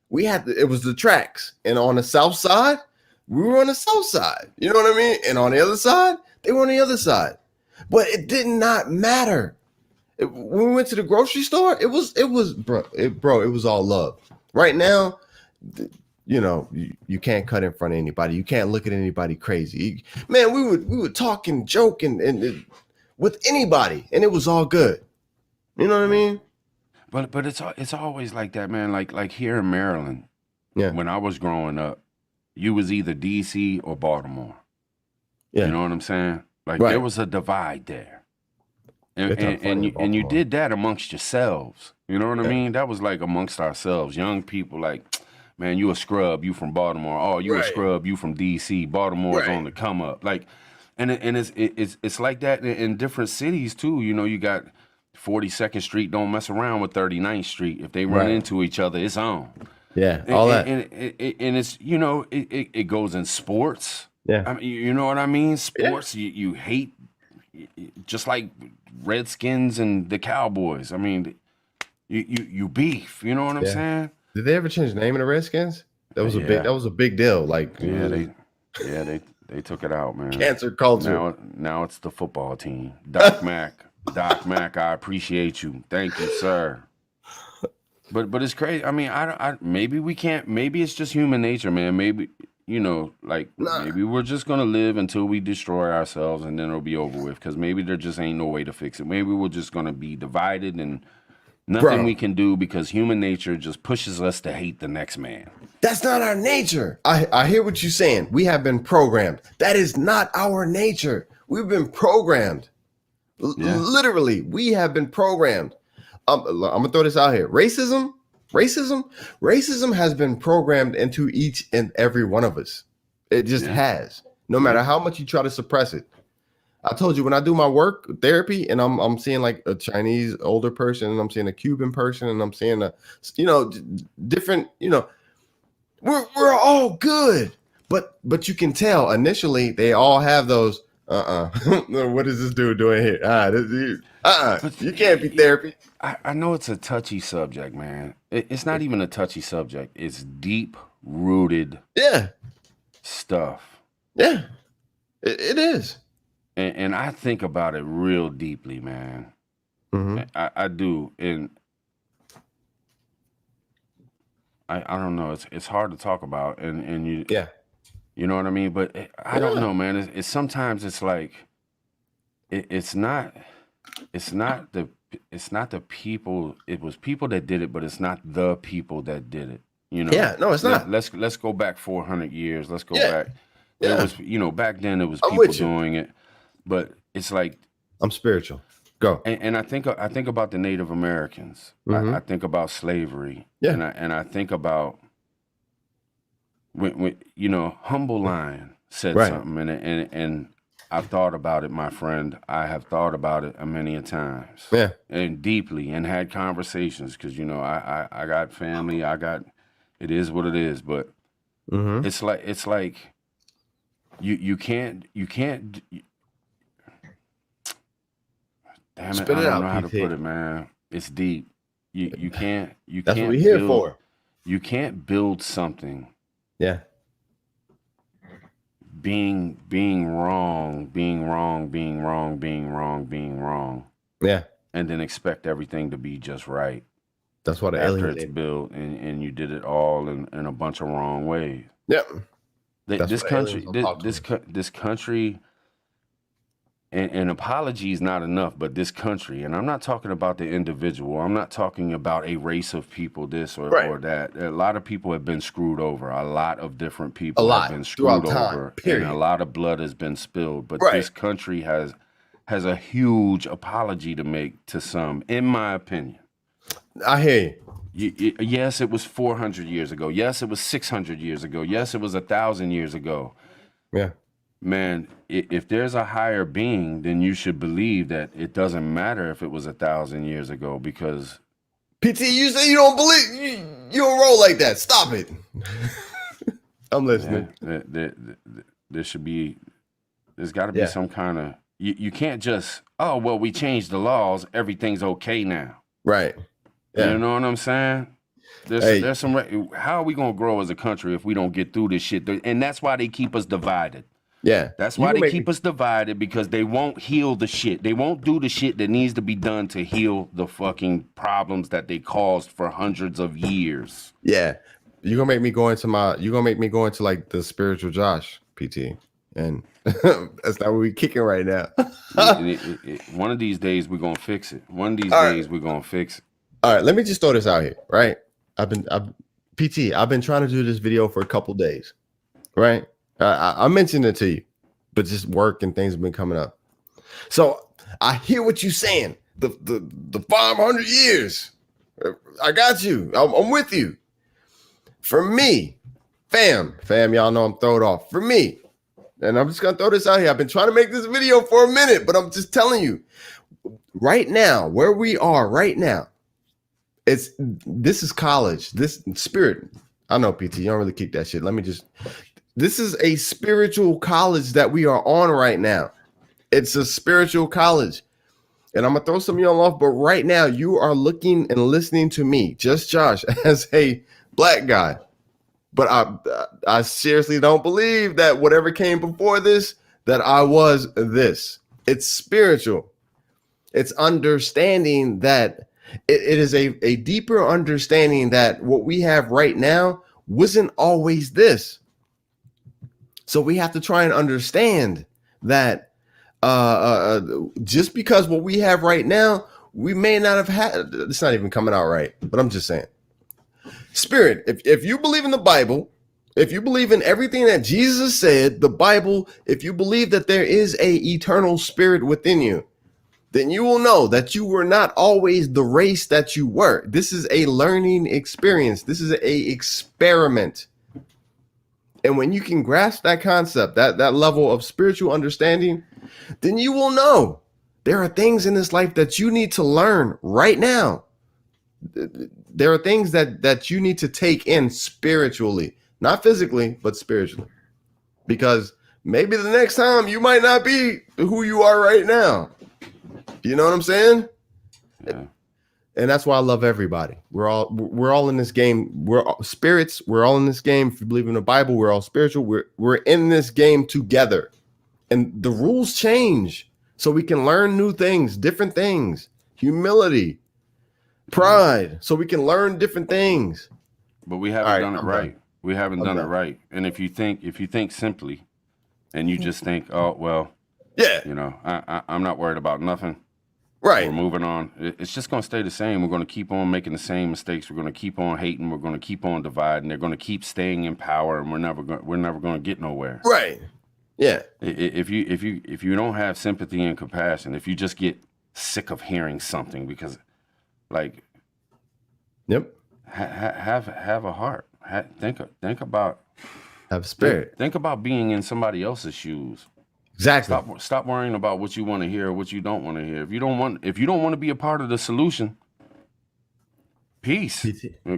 We had it was the tracks, and on the south side, we were on the south side. You know what I mean? And on the other side, they were on the other side. But it did not matter. When we went to the grocery store, it was bro, it was all love. Right now, you know, you can't cut in front of anybody. You can't look at anybody crazy. Man, we would talk and joke and with anybody, and it was all good. You know what I mean? But it's always like that, man. Like here in Maryland, when I was growing up, you was either DC or Baltimore. You know what I'm saying? Like there was a divide there. And you did that amongst yourselves. You know what I mean? That was like amongst ourselves, young people. Like, man, you a scrub, you from Baltimore. Oh, you a scrub, you from DC. Baltimore's on the come up. Like, and it's like that in different cities too. You know, you got 42nd Street. Don't mess around with 39th Street. If they run into each other, it's on. Yeah, all that. And it's, you know, it goes in sports. Yeah, I mean, you know what I mean? Sports, you hate, just like Redskins and the Cowboys. I mean, you beef. You know what I'm saying? Did they ever change the name of the Redskins? That was a big deal. Like, they took it out, man. Cancer culture. Now it's the football team. Doc Mac, I appreciate you. Thank you, sir. But it's crazy. I mean, I maybe we can't. Maybe it's just human nature, man. Maybe, you know, like maybe we're just gonna live until we destroy ourselves, and then it'll be over with. Because maybe there just ain't no way to fix it. Maybe we're just gonna be divided, and nothing we can do because human nature just pushes us to hate the next man. That's not our nature. I hear what you're saying. We have been programmed. That is not our nature. We've been programmed. Literally, we have been programmed. I'm gonna throw this out here. Racism has been programmed into each and every one of us. It just has. No matter how much you try to suppress it. I told you when I do my work therapy, and I'm seeing like a Chinese older person, and I'm seeing a Cuban person, and I'm seeing a, you know, different, you know, we're all good, but you can tell initially they all have those. What is this dude doing here? You can't be therapy. I know it's a touchy subject, man. It's not even a touchy subject. It's deep rooted stuff. Yeah, it is. And I think about it real deeply, man. I do. And I don't know. It's hard to talk about. And you you know what I mean? But I don't know, man. It's sometimes it's like it's not the people. It was people that did it, but it's not the people that did it. You know? Yeah, no, it's not. Let's go back 400 years. Let's go back. There was, you know, back then it was people doing it, but it's like I'm spiritual. Go. And I think about the Native Americans. I think about slavery. And I think about when you know, Humble Lion said something, and I've thought about it, my friend. I have thought about it many a times. Yeah. And deeply, and had conversations, because, you know, I got family. It is what it is. But it's like you can't. Damn it! Spit it I don't out, know how to PT. put it, man. It's deep. You can't. That's what we're here for. You can't build something. Yeah. Being wrong. Yeah. And then expect everything to be just right. That's why the after it's alien. built, and you did it all in a bunch of wrong ways. Yep. This country, this country, and apology is not enough, but this country, and I'm not talking about the individual. I'm not talking about a race of people, this or that. A lot of people have been screwed over. A lot of different people have been screwed over, and a lot of blood has been spilled. But this country has a huge apology to make to some, in my opinion. I hear you. Yes, it was 400 years ago. Yes, it was 600 years ago. Yes, it was 1,000 years ago. Yeah. Man, if there's a higher being, then you should believe that it doesn't matter if it was 1,000 years ago, because PT, you say you don't believe, you don't roll like that. Stop it. I'm listening. There's got to be some kind of, you can't just, oh, well, we changed the laws, everything's okay now. Right. Yeah. You know what I'm saying? There's some, how are we going to grow as a country if we don't get through this shit? And that's why they keep us divided. Yeah. That's why they keep us divided, because they won't heal the shit. They won't do the shit that needs to be done to heal the fucking problems that they caused for hundreds of years. Yeah. You're going to make me go into like the spiritual Josh, PT. And that's not what we're kicking right now. One of these days we're going to fix it. One of these days we're going to fix it. All right. Let me just throw this out here, right? I've been trying to do this video for a couple days, right? I mentioned it to you, but just work and things have been coming up. So I hear what you're saying. The 500 years. I got you. I'm with you. For me, fam, y'all know I'm throwed off. For me, and I'm just gonna throw this out here. I've been trying to make this video for a minute, but I'm just telling you, right now, where we are right now, this is college. This spirit. I know, PT, you don't really kick that shit. This is a spiritual college that we are on right now. It's a spiritual college. And I'm going to throw some of y'all off, but right now you are looking and listening to me, just Josh, as a black guy. But I seriously don't believe that whatever came before this, that I was this. It's spiritual. It's understanding that it is a deeper understanding that what we have right now wasn't always this. So we have to try and understand that just because what we have right now, we may not have had. It's not even coming out right, but I'm just saying. Spirit, if you believe in the Bible, if you believe in everything that Jesus said, the Bible, if you believe that there is a eternal spirit within you, then you will know that you were not always the race that you were. This is a learning experience. This is a experiment. And when you can grasp that concept, that level of spiritual understanding, then you will know there are things in this life that you need to learn right now. There are things that you need to take in spiritually, not physically, but spiritually. Because maybe the next time you might not be who you are right now. You know what I'm saying? Yeah. And that's why I love everybody. We're all in this game. We're all spirits. We're all in this game. If you believe in the Bible, we're all spiritual. We're in this game together. And the rules change so we can learn new things, different things, humility, pride, so we can learn different things. But we haven't done it right. We haven't done it right. And if you think simply and you just think, oh, well, yeah, you know, I'm not worried about nothing. Right. We're moving on. It's just going to stay the same. We're going to keep on making the same mistakes. We're going to keep on hating. We're going to keep on dividing. They're going to keep staying in power, and we're never going to get nowhere. Right. Yeah. If you don't have sympathy and compassion, if you just get sick of hearing something, because, like, yep, have a heart. Think about have spirit. Think about being in somebody else's shoes. Exactly. Stop worrying about what you want to hear or what you don't want to hear. If you don't want to be a part of the solution, peace.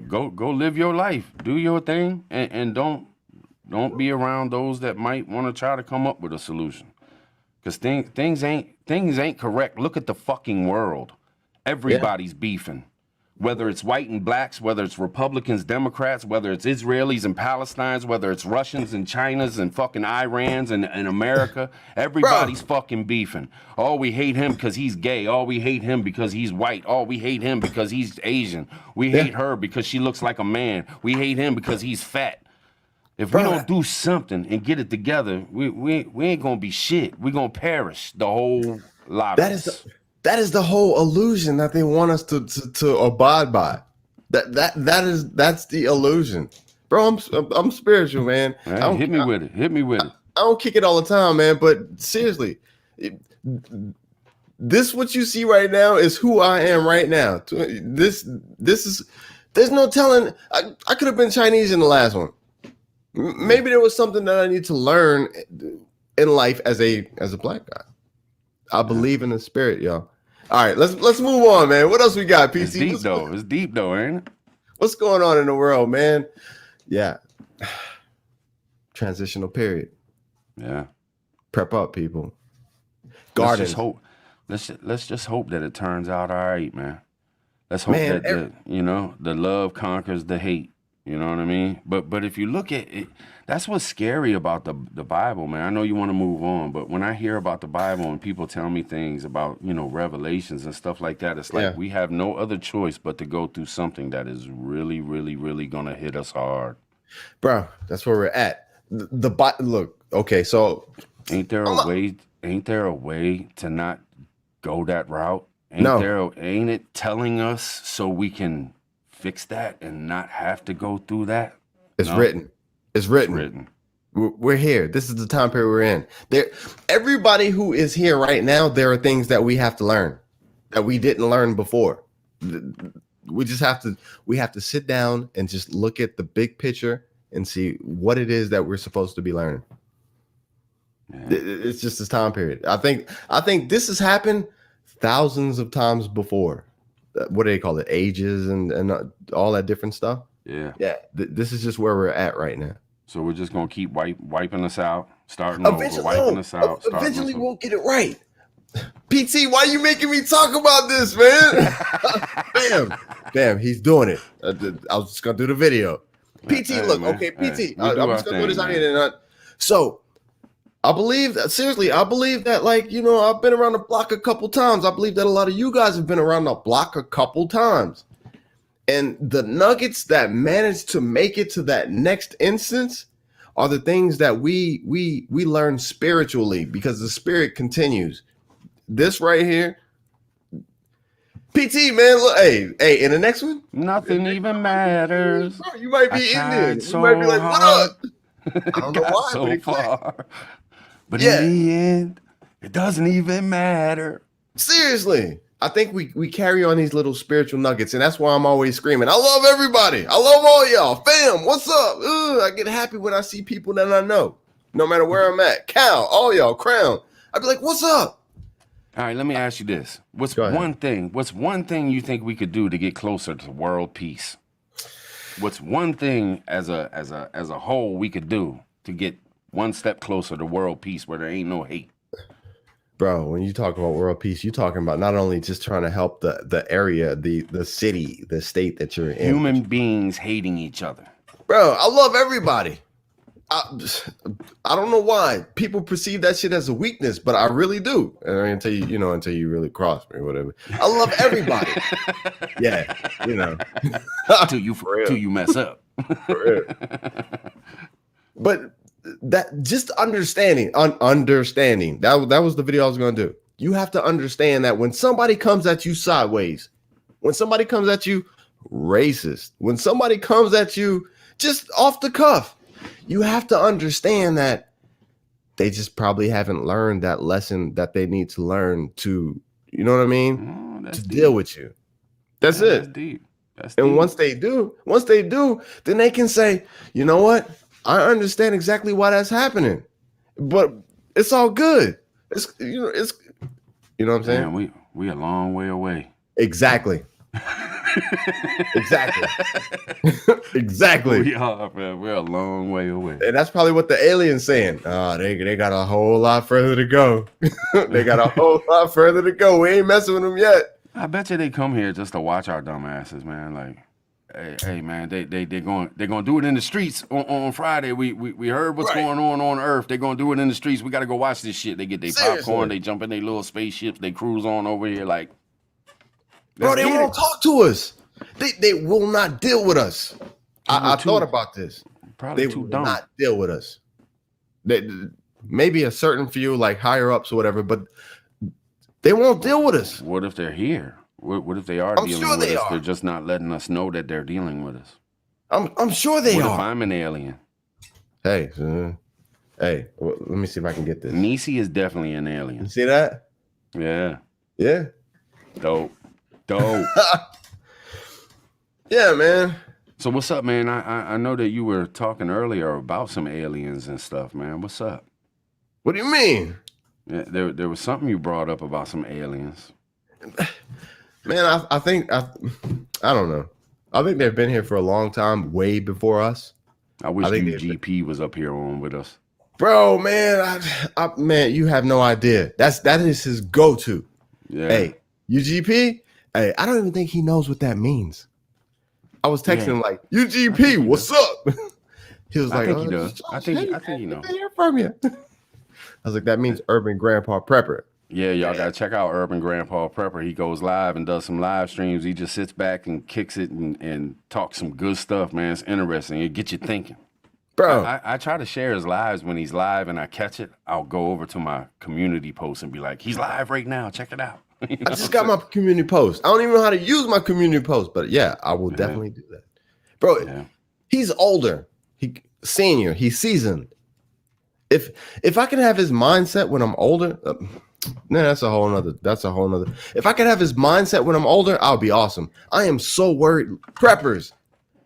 Go live your life. Do your thing, and don't be around those that might want to try to come up with a solution. Because things ain't correct. Look at the fucking world. Everybody's beefing. whether it's white and blacks, whether it's Republicans, Democrats, whether it's Israelis and Palestinians, whether it's Russians and Chinas and fucking Irans and America, everybody's fucking beefing. Oh, we hate him because he's gay. Oh, we hate him because he's white. Oh, we hate him because he's Asian. We hate her because she looks like a man. We hate him because he's fat. If we don't do something and get it together, we ain't gonna be shit. We're gonna perish, the whole lot of us. That is the whole illusion that they want us to abide by. That's the illusion, bro. I'm spiritual, man. Right, hit me with it. I don't kick it all the time, man. But seriously, this what you see right now is who I am right now. This is. There's no telling. I could have been Chinese in the last one. Maybe there was something that I need to learn in life as a black guy. I believe in the spirit, y'all. All right, let's move on, man. What else we got, PC? It's deep though, ain't it? What's going on in the world, man? Yeah. Transitional period. Yeah. Prep up, people. Garden. Let's just hope that it turns out all right, man. Let's hope that the love conquers the hate. You know what I mean? But if you look at it, that's what's scary about the Bible, man. I know you want to move on, but when I hear about the Bible and people tell me things about, revelations and stuff like that, it's like we have no other choice but to go through something that is really, really, really gonna hit us hard. Bro, that's where we're at. Look, okay, so ain't there a way to not go that route? Ain't it telling us so we can fix that and not have to go through that? It's written. We're here. This is the time period we're in. Everybody who is here right now, there are things that we have to learn that we didn't learn before. We have to sit down and just look at the big picture and see what it is that we're supposed to be learning. Yeah. It's just this time period. I think this has happened thousands of times before. What do they call it? Ages and all that different stuff. Yeah. This is just where we're at right now. So we're just gonna keep wiping us out, starting over, wiping us out. Eventually, we'll get it right. PT, why are you making me talk about this, man? Bam, he's doing it. I was just gonna do the video. PT, look, man. Okay, PT. I'm just gonna do this out here. So, I believe that, like, I've been around the block a couple times. I believe that a lot of you guys have been around the block a couple times. And the nuggets that manage to make it to that next instance are the things that we learn spiritually, because the spirit continues. This right here, PT, man, look, hey, in the next one, nothing even matters. Bro, you might be in there. You might be like, what up? I don't know why, so far. But in the end, it doesn't even matter. Seriously. I think we carry on these little spiritual nuggets, and that's why I'm always screaming. I love everybody. I love all y'all. Fam, what's up? I get happy when I see people that I know, no matter where I'm at. Cal, all y'all, Crown. I'd be like, what's up? All right, let me ask you this. What's one thing you think we could do to get closer to world peace? What's one thing as a whole we could do to get one step closer to world peace where there ain't no hate? Bro, when you talk about world peace, you're talking about not only just trying to help the area, the city, the state that you're in. Human beings hating each other. Bro, I love everybody. I don't know why people perceive that shit as a weakness, but I really do. And until you really cross me or whatever. I love everybody. Yeah, Till you mess up. For real. But that just understanding that was the video I was going to do. You have to understand that when somebody comes at you sideways, when somebody comes at you racist, when somebody comes at you just off the cuff, you have to understand that they just probably haven't learned that lesson that they need to learn to, you know what I mean? To deal with you. That's it. That's deep. And once they do, then they can say, you know what? I understand exactly why that's happening, but it's all good. It's you know what I'm saying? Man, we a long way away. Exactly. Exactly. We are, man. We're a long way away. And that's probably what the alien's saying. They got a whole lot further to go. They got a whole lot further to go. We ain't messing with them yet. I bet you they come here just to watch our dumb asses, man. Like, hey man, they're gonna do it in the streets on Friday. We heard what's going on Earth. They're gonna do it in the streets. We gotta go watch this shit. They get their popcorn, they jump in their little spaceships, they cruise on over here. Like, bro, they won't talk to us. They will not deal with us. I thought about this. Probably they too will dumb. not deal with us. Maybe a certain few, like higher ups or whatever, but they won't deal with us. What if they're here? What if they are dealing with us? They're just not letting us know that they're dealing with us. I'm sure they are. What if I'm an alien? Hey, let me see if I can get this. Nisi is definitely an alien. You see that? Yeah. Yeah. Dope. Yeah, man. So what's up, man? I know that you were talking earlier about some aliens and stuff, man. What's up? What do you mean? Yeah, there was something you brought up about some aliens. Man, I think I don't know. I think they've been here for a long time, way before us. I wish UGP was up here on with us. Bro, man, man, you have no idea. That is his go-to. Yeah. Hey, UGP? Hey, I don't even think he knows what that means. I was texting him like, UGP, what's up? He was like, he does. I think he knows. I hear from you. I was like, that means Urban Grandpa Prepper. Yeah, y'all gotta check out Urban Grandpa Prepper. He goes live and does some live streams. He just sits back and kicks it and talks some good stuff, man. It's interesting. It gets you thinking. Bro. I try to share his lives when he's live and I catch it. I'll go over to my community post and be like, he's live right now. Check it out. I just got my community post. I don't even know how to use my community post, but yeah, I will definitely do that. Bro, he's older. Senior. He's seasoned. If I can have his mindset when I'm older, that's a whole nother. If I could have his mindset when I'm older, I'll be awesome. I am so worried. Preppers,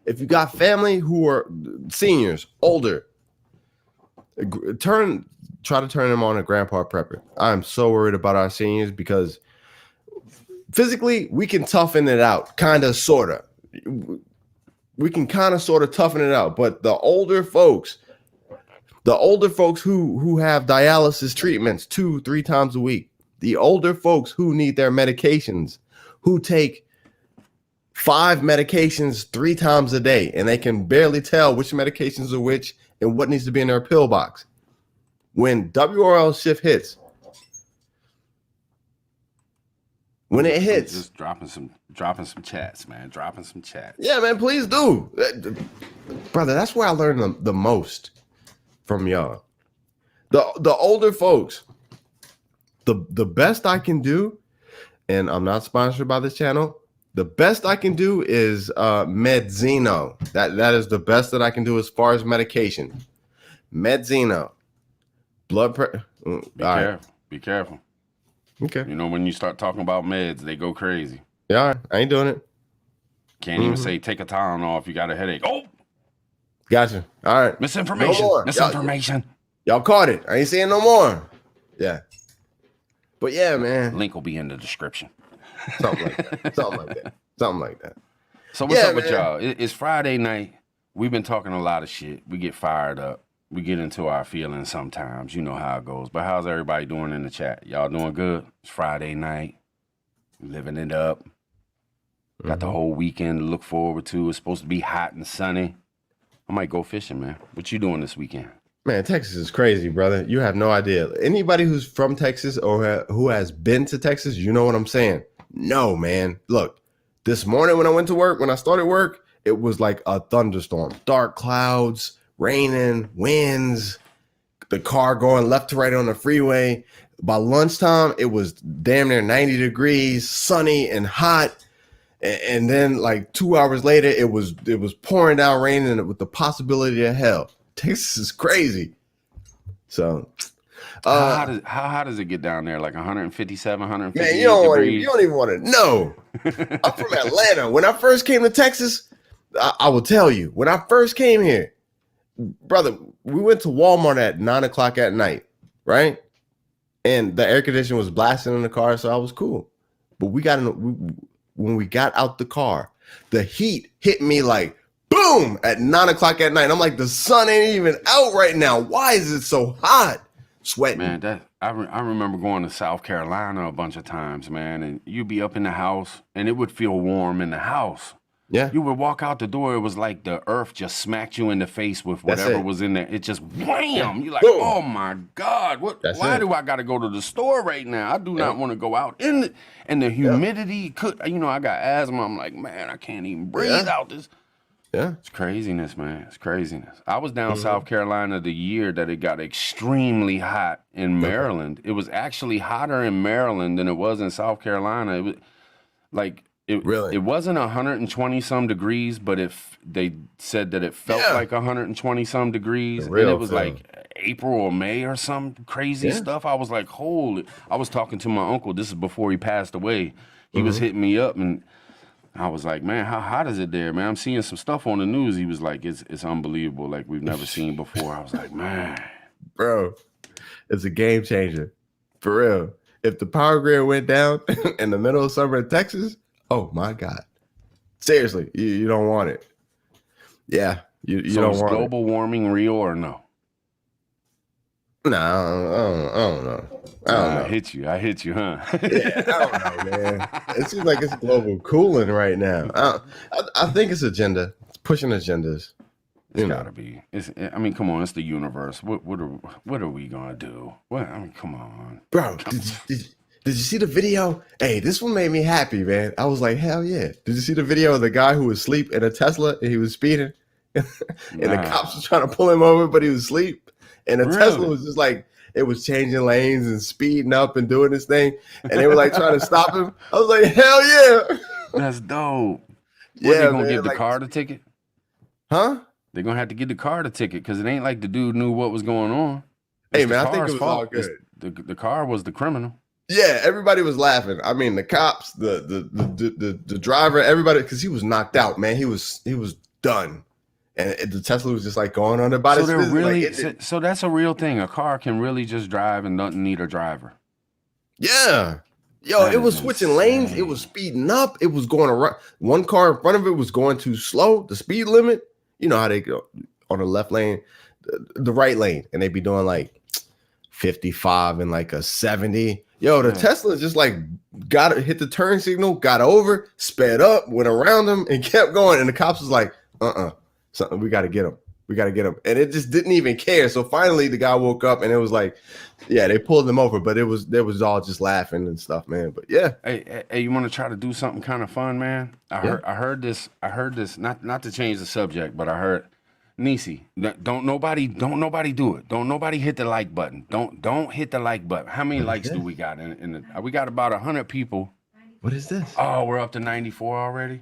if you got family who are seniors, older, try to turn them on a grandpa prepper. I'm so worried about our seniors because physically we can toughen it out, kind of, sort of. We can kind of, sort of toughen it out, but the older folks who have dialysis treatments 2-3 times a week, the older folks who need their medications, who take 5 medications 3 times a day, and they can barely tell which medications are which and what needs to be in their pill box. When WRL shift hits, when it hits, just dropping some chats, man. Dropping some chats. Yeah, man, please do, brother. That's where I learned the most from y'all. The older folks. The best I can do, and I'm not sponsored by this channel. The best I can do is Medzino. That is the best that I can do as far as medication. Medzino. Blood pressure. Be careful. Okay. You know, when you start talking about meds, they go crazy. Yeah, all right. I ain't doing it. Can't even say take a Tylenol if you got a headache. Oh, gotcha. All right. Misinformation. Misinformation. Y'all caught it. I ain't saying no more. Yeah. But yeah, man. Link will be in the description. Something like that. So what's up with y'all? It's Friday night. We've been talking a lot of shit. We get fired up. We get into our feelings sometimes. You know how it goes. But how's everybody doing in the chat? Y'all doing good? It's Friday night. Living it up. Got the whole weekend to look forward to. It's supposed to be hot and sunny. I might go fishing, man. What you doing this weekend? Man, Texas is crazy, brother. You have no idea. Anybody who's from Texas or who has been to Texas, you know what I'm saying. No, man. Look, this morning when I started work, it was like a thunderstorm. Dark clouds, raining, winds, the car going left to right on the freeway. By lunchtime, it was damn near 90 degrees, sunny and hot. And then like 2 hours later, it was pouring down rain and with the possibility of hell. Texas is crazy. So how hot does it get down there? Like 157, 158 man, degrees? You don't even want to know. I'm from Atlanta. When I first came to Texas, I will tell you, when I first came here, brother, we went to Walmart at 9:00 at night, right? And the air conditioner was blasting in the car, so I was cool. But when we got out the car, the heat hit me like boom at 9:00 at night. I'm like, the sun ain't even out right now. Why is it so hot? Sweating. Man, I remember going to South Carolina a bunch of times, man, and you'd be up in the house, and it would feel warm in the house. Yeah. You would walk out the door, it was like the earth just smacked you in the face with whatever was in there. It just wham! You're like, Boom. oh my God, why do I gotta go to the store right now? I do not want to go out. And the humidity I got asthma. I'm like, man, I can't even breathe out this. Yeah. It's craziness, man. It's craziness. I was down South Carolina the year that it got extremely hot in Maryland. It was actually hotter in Maryland than it was in South Carolina. It was like it wasn't 120 some degrees, but they said that it felt like 120 some degrees, and it was like April or May or some crazy stuff. I was like, holy! I was talking to my uncle. This is before he passed away. He was hitting me up, and I was like, man, how hot is it there, man? I'm seeing some stuff on the news. He was like, it's unbelievable, like we've never seen before. I was like, man, bro, it's a game changer, for real. If the power grid went down in the middle of summer in Texas, oh my God, seriously, you don't want it. Yeah, you don't want global warming real or no? No, I don't know. I hit you, huh? Yeah, I don't know, man. It seems like it's global cooling right now. I think it's agenda. It's pushing agendas. It's gotta be. I mean, come on, it's the universe. What are we gonna do? Come on, bro. Did you see the video? Hey, this one made me happy, man. I was like, hell yeah. Did you see the video of the guy who was asleep in a Tesla and he was speeding, and the cops was trying to pull him over, but he was asleep? And the Tesla was just like, it was changing lanes and speeding up and doing this thing. And they were like trying to stop him. I was like, hell yeah. That's dope. What, they gonna give the car the ticket? Huh? They're gonna have to give the car the ticket because it ain't like the dude knew what was going on. Hey, man, I think it was all good. The car was the criminal. Yeah, everybody was laughing. I mean, the cops, the driver, everybody, because he was knocked out, man. He was done. And the Tesla was just like going on about it. So they're really, so that's a real thing. A car can really just drive and doesn't need a driver. Yeah. Yo, it was switching lanes. It was speeding up. It was going around. One car in front of it was going too slow. The speed limit, you know how they go on the left lane, the right lane, and they be doing like 55 and like a 70. Yo, the Tesla just like hit the turn signal, got over, sped up, went around them, and kept going. And the cops was like, something, we got to get him. We got to get him. And it just didn't even care. So finally the guy woke up and it was like, yeah, they pulled him over, but there was all just laughing and stuff, man. But yeah. Hey, you want to try to do something kind of fun, man? I heard this, not to change the subject, but I heard Nisi, don't nobody do it. Don't nobody hit the like button. Don't hit the like button. How many likes do we got we got about 100 people. What is this? Oh, we're up to 94 already.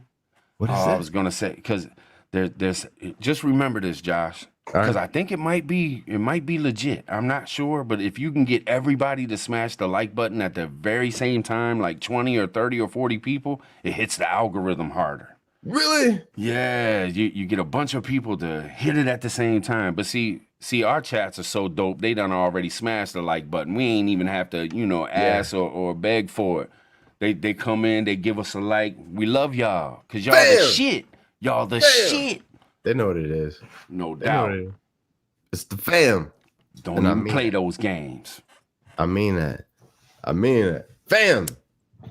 What is that? I was going to say, because there's just remember this, Josh, because I think it might be legit. I'm not sure, but if you can get everybody to smash the like button at the very same time, like 20 or 30 or 40 people, it hits the algorithm harder. Really? Yeah, you get a bunch of people to hit it at the same time. But see, our chats are so dope. They done already smashed the like button. We ain't even have to, ask or beg for it. They come in, they give us a like. We love y'all because y'all the shit. Y'all the shit. They know what it is. No doubt. It's the fam. Don't even play those games. I mean that. Fam.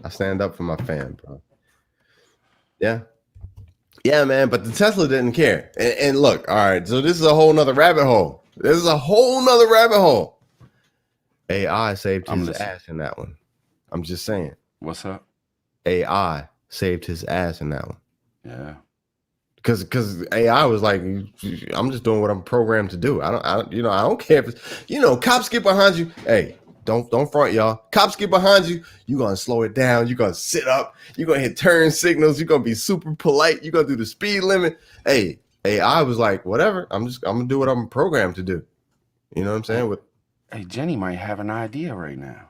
I stand up for my fam, bro. Yeah. Yeah, man. But the Tesla didn't care. And look, all right. So this is a whole nother rabbit hole. AI saved his ass in that one. I'm just saying. What's up? AI saved his ass in that one. Yeah. Because AI was like, I'm just doing what I'm programmed to do. I don't care if it's, cops get behind you. Hey, don't front, y'all. Cops get behind you. You're going to slow it down. You're going to sit up. You're going to hit turn signals. You're going to be super polite. You're going to do the speed limit. Hey, AI was like, whatever. I'm going to do what I'm programmed to do. You know what I'm saying? Hey, Jenny might have an idea right now.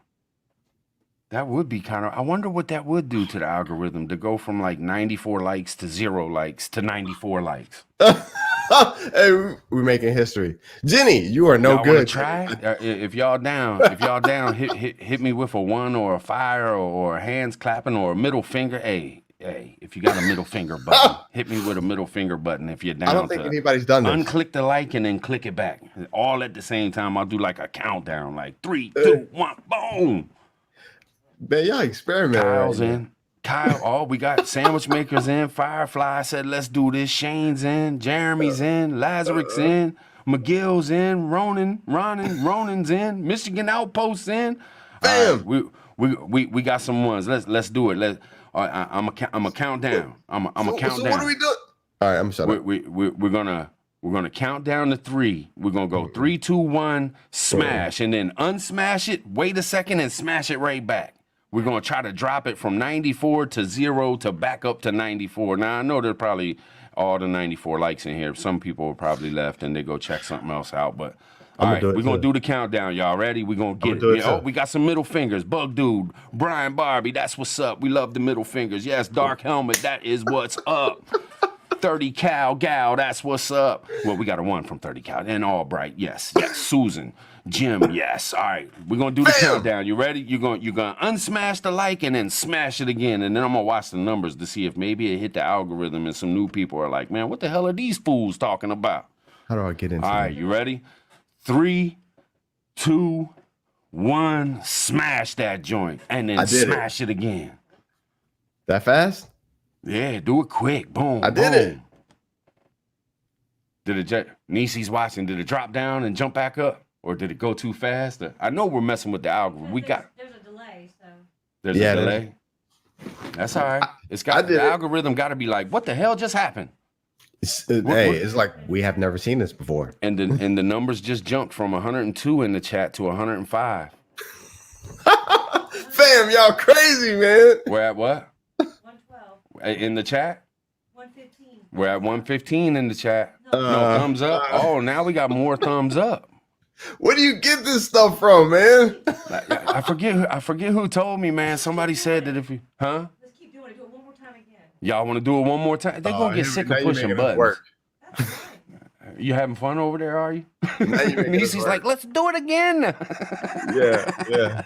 That would be I wonder what that would do to the algorithm to go from like 94 likes to 0 likes to 94 likes. Hey, we're making history. Jenny, you are no good. Try? If y'all down, hit me with a 1 or a fire or a hands clapping or a middle finger. Hey, hey, if you got a middle finger button, hit me with a middle finger button if you're down. I don't think anybody's done this. Unclick the like and then click it back. All at the same time. I'll do like a countdown, like 3, 2, 1, boom. Man, y'all experiment. Kyle's in. Kyle, we got sandwich makers in. Firefly said, let's do this. Shane's in. Jeremy's in. Lazarus in. McGill's in. Ronan's in. Michigan Outpost in. Bam. We got some ones. Let's do it. I'm a count down. I'm a count down. So what do we do? All right, I'm sorry. We're gonna count down to 3. We're gonna go 3, 2, 1, smash, and then unsmash it. Wait a second and smash it right back. We're going to try to drop it from 94 to 0 to back up to 94. Now, I know there's probably all the 94 likes in here. Some people are probably left and they go check something else out. But, all right, we're going to do the countdown. Y'all ready? We're going to get it. We got some middle fingers. Bug Dude, Brian Barbie, that's what's up. We love the middle fingers. Yes, Dark Helmet, that is what's up. 30 Cal Gal, that's what's up. Well, we got a 1 from 30 Cal. And Albright, yes. Susan, Jim, yes. All right, we're gonna do the countdown. You ready? You're gonna unsmash the like and then smash it again, and then I'm gonna watch the numbers to see if maybe it hit the algorithm and some new people are like, man, what the hell are these fools talking about? How do I get into? All right, you ready? 3, 2, 1, smash that joint, and then smash it again. That fast? Yeah, do it quick. Boom. I did it. Did it? Nisi's watching. Did it drop down and jump back up, or did it go too fast? I know we're messing with the algorithm. There's a delay, so. There's a delay. That's all right. The algorithm got to be like, what the hell just happened? It's like we have never seen this before. And the numbers just jumped from 102 in the chat to 105. Fam, y'all crazy, man. We're at what? 112. In the chat? 115. We're at 115 in the chat. No thumbs up. Oh, now we got more thumbs up. Where do you get this stuff from, man? I forget who told me, man. Somebody said that if you, Let's keep doing it. Do it one more time again. Y'all want to do it one more time? They're gonna get sick of pushing buttons. You having fun over there, are you? He's like, let's do it again. Yeah.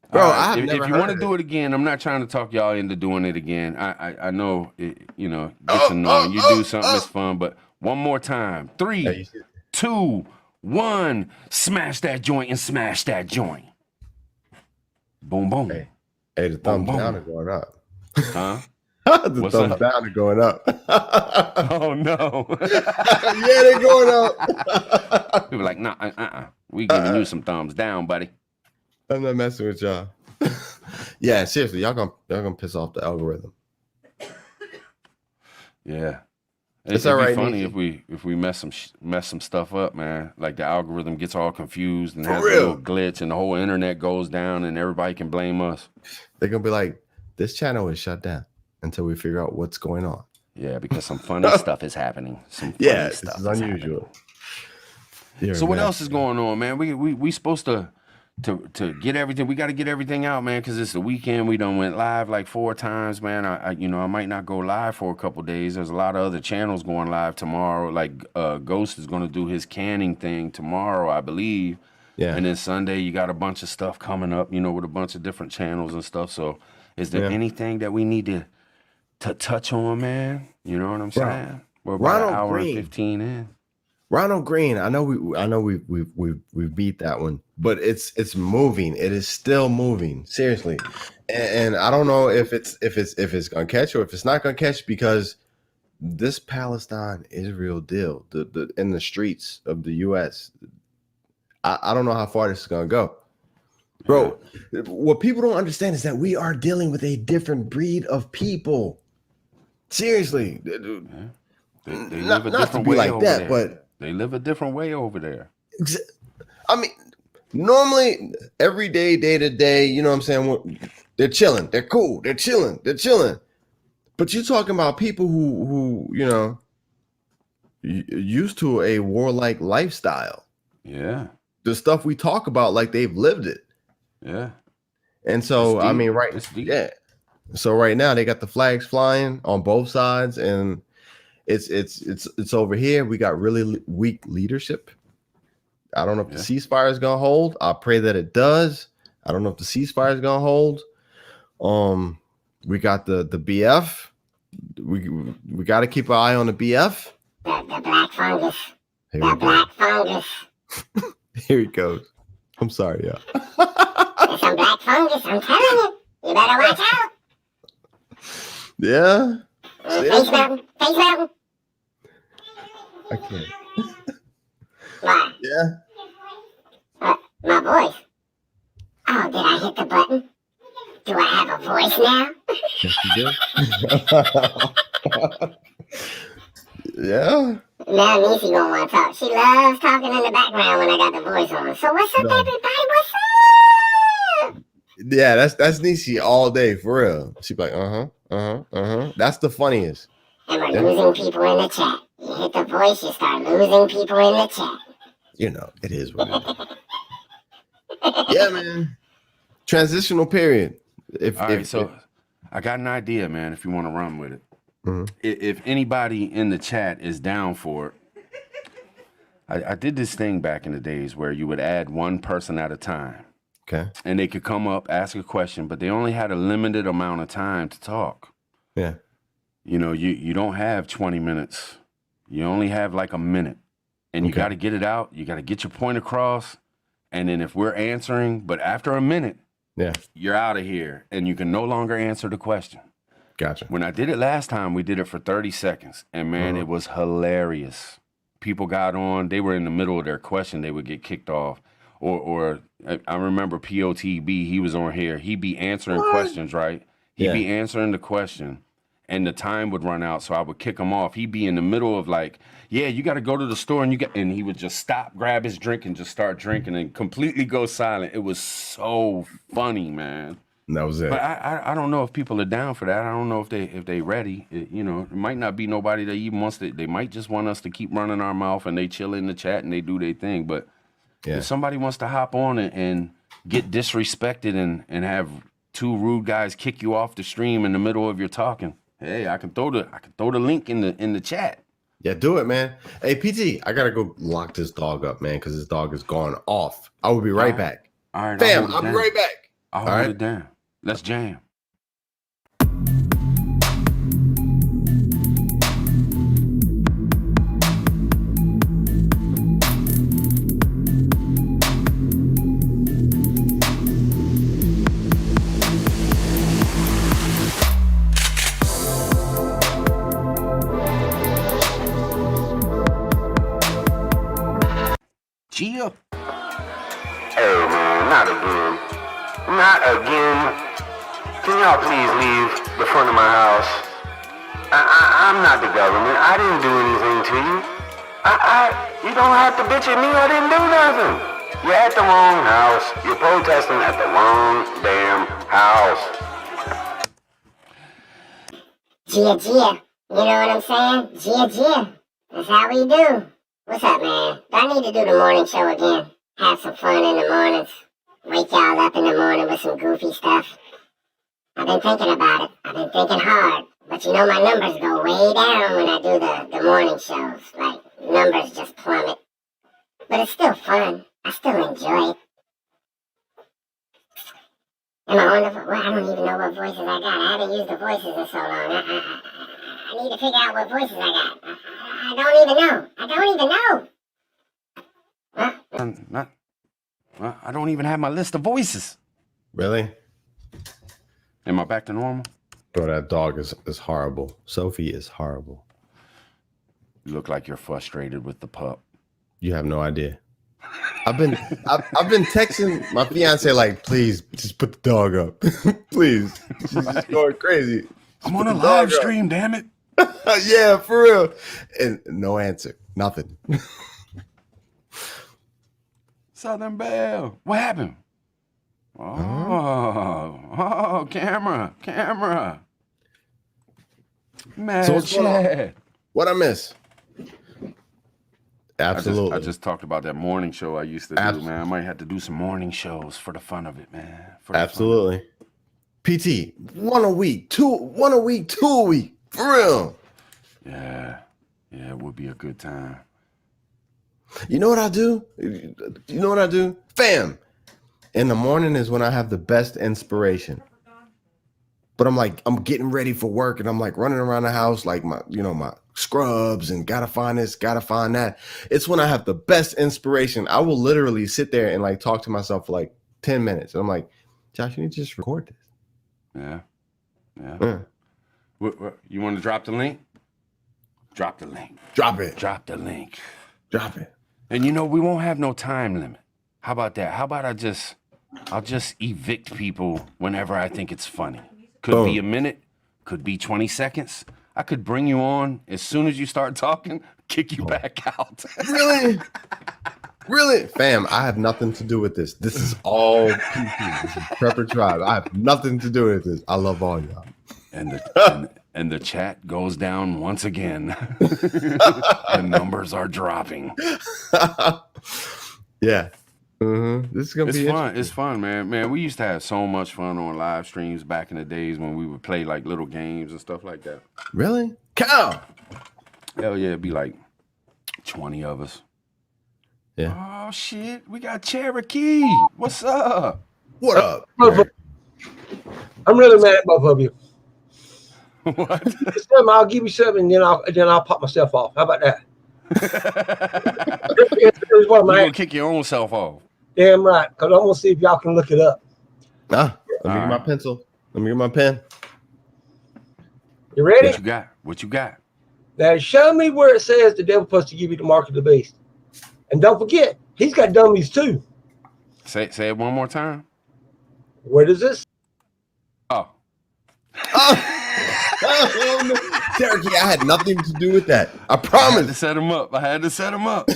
Bro, if you want to do it again, I'm not trying to talk y'all into doing it again. I know it, gets annoying. You do something, it's fun, but one more time. 3, 2, 1, smash that joint and smash that joint. Boom, boom. Hey, the thumbs down are going up. Huh? The thumbs down are going up. Oh no. Yeah, they're going up. People like, nah, we giving you some thumbs down, buddy. I'm not messing with y'all. Yeah, seriously, y'all gonna piss off the algorithm. Yeah, it's all right. Funny if we mess some stuff up, man. Like the algorithm gets all confused and has a little glitch, and the whole internet goes down, and everybody can blame us. They're gonna be like, this channel is shut down until we figure out what's going on. Yeah, because some funny stuff is happening. This is unusual. So what else is going on, man? We supposed to get everything. We got to get everything out, man, because it's the weekend. We done went live like 4 times, man. I might not go live for a couple days. There's a lot of other channels going live tomorrow. Like Ghost is going to do his canning thing tomorrow, I believe. Yeah. And then Sunday you got a bunch of stuff coming up, with a bunch of different channels and stuff. So is there anything that we need to touch on, man? You know what I'm saying? We're about an hour and 15 in. Ronald Green, I know we beat that one, but it's moving. It is still moving, seriously. And I don't know if it's gonna catch or if it's not gonna catch, because this Palestine-Israel deal, the in the streets of the U.S., I don't know how far this is gonna go, bro. What people don't understand is that we are dealing with a different breed of people. Seriously, they not to be like that, but. They live a different way over there. I mean, normally, every day to day, you know what I'm saying? They're chilling. They're cool. They're chilling. But you're talking about people who used to a warlike lifestyle. Yeah. The stuff we talk about, like they've lived it. Yeah. And so, I mean, yeah. So right now they got the flags flying on both sides, and it's over here. We got really weak leadership. I don't know if the ceasefire is gonna hold. I pray that it does. I don't know if the ceasefire is gonna hold. We got the BF. We got to keep an eye on the BF. The black fungus. Here The we go. black fungus. Here he goes. I'm sorry, y'all. There's some black fungus, I'm telling you. You better watch out. Yeah. Face mountain. Face mountain. I can't. What? Yeah. My voice. Oh, did I hit the button? Do I have a voice now? Yes, you did. Yeah. Now Niecy gonna want to talk. She loves talking in the background when I got the voice on. So what's up, No. everybody? What's up? Yeah, that's Niecy all day, for real. She be like, That's the funniest. And we're losing people in the chat. You hit the voice, you start losing people in the chat. You know, it is what it is. Yeah, man. Transitional period. All right, so I got an idea, man, if you want to run with it. If anybody in the chat is down for it, I did this thing back in the days where you would add one person at a time. Okay. And they could come up, ask a question, but they only had a limited amount of time to talk. Yeah. You know, you don't have 20 minutes. You only have like a minute. And you got to get it out. You got to get your point across. And then if we're answering, but after a minute, you're out of here and you can no longer answer the question. Gotcha. When I did it last time, we did it for 30 seconds. And man, it was hilarious. People got on, they were in the middle of their question, they would get kicked off. Or I remember POTB, he was on here. He'd be answering questions, right? He'd be answering the question and the time would run out. So I would kick him off. He'd be in the middle of like, yeah, you got to go to the store and he would just stop, grab his drink and just start drinking and completely go silent. It was so funny, man. That was it. But I don't know if people are down for that. I don't know if they ready. It might not be nobody that even wants to. They might just want us to keep running our mouth and they chill in the chat and they do their thing. But if somebody wants to hop on and get disrespected and have two rude guys kick you off the stream in the middle of your talking, hey, I can throw the link in the chat. Yeah, do it, man. Hey, PT, I gotta go lock this dog up, man, because this dog is going off. I will be right back. All right, Fam, I'll be right back. I'll hold it down. Let's jam. Gia. Hey man, not again. Not again. Can y'all please leave the front of my house? I'm not the government. I didn't do anything to you. You don't have to bitch at me. I didn't do nothing. You're at the wrong house. You're protesting at the wrong damn house. Gia. You know what I'm saying? Gia. That's how we do. What's up, man? Do I need to do the morning show again? Have some fun in the mornings. Wake y'all up in the morning with some goofy stuff. I've been thinking about it. I've been thinking hard. But you know my numbers go way down when I do the morning shows. Like, numbers just plummet. But it's still fun. I still enjoy it. Am I wonderful? Well, I don't even know what voices I got. I haven't used the voices in so long. I need to figure out what voices I got. I don't even know. I don't even know. I don't even have my list of voices. Really? Am I back to normal? Bro, that dog is horrible. Sophie is horrible. You look like you're frustrated with the pup. You have no idea. I've been texting my fiance like, please, just put the dog up. Please. She's just going crazy. I'm on a live stream, damn it. Yeah, for real. And no answer. Nothing. Southern Belle. What happened? Oh, camera. Mad So what's going on? Chad. What I miss? Absolutely. I just talked about that morning show I used to do, man. I might have to do some morning shows for the fun of it, man. Absolutely. PT, one a week, two a week. For real. Yeah, it would be a good time. You know what I do? Fam, in the morning is when I have the best inspiration. but I'm getting ready for work, and I'm like running around the house like my scrubs and gotta find this, gotta find that. It's when I have the best inspiration. I will literally sit there and like talk to myself for like 10 minutes. And I'm like, Josh, you need to just record this. Yeah. What, you want to drop the link? Drop the link. Drop it. Drop the link. Drop it. And we won't have no time limit. How about that? How about I'll just evict people whenever I think it's funny. Could be a minute, could be 20 seconds. I could bring you on as soon as you start talking, kick you back out. Really? Really? Fam, I have nothing to do with this. This is all PP. This is Prepper Tribe. I have nothing to do with this. I love all y'all. And the chat goes down once again. The numbers are dropping. Yeah. This is gonna be fun. It's fun, man. Man, we used to have so much fun on live streams back in the days when we would play like little games and stuff like that. Really? Cow. Hell yeah, it'd be like 20 of us. Yeah. Oh shit, we got Cherokee. What's up? What up? I'm really mad at both of you. What? I'll give you 7, and then I'll pop myself off. How about that? You're gonna kick your own self off. Damn right, because I want to see if y'all can look it up. Let me get my pencil. Let me get my pen. You ready? What you got? Now show me where it says the devil supposed to give you the mark of the beast. And don't forget, he's got dummies too. Say it one more time. Where does this? Oh. Cherokee, I had nothing to do with that. I promise. I had to set him up.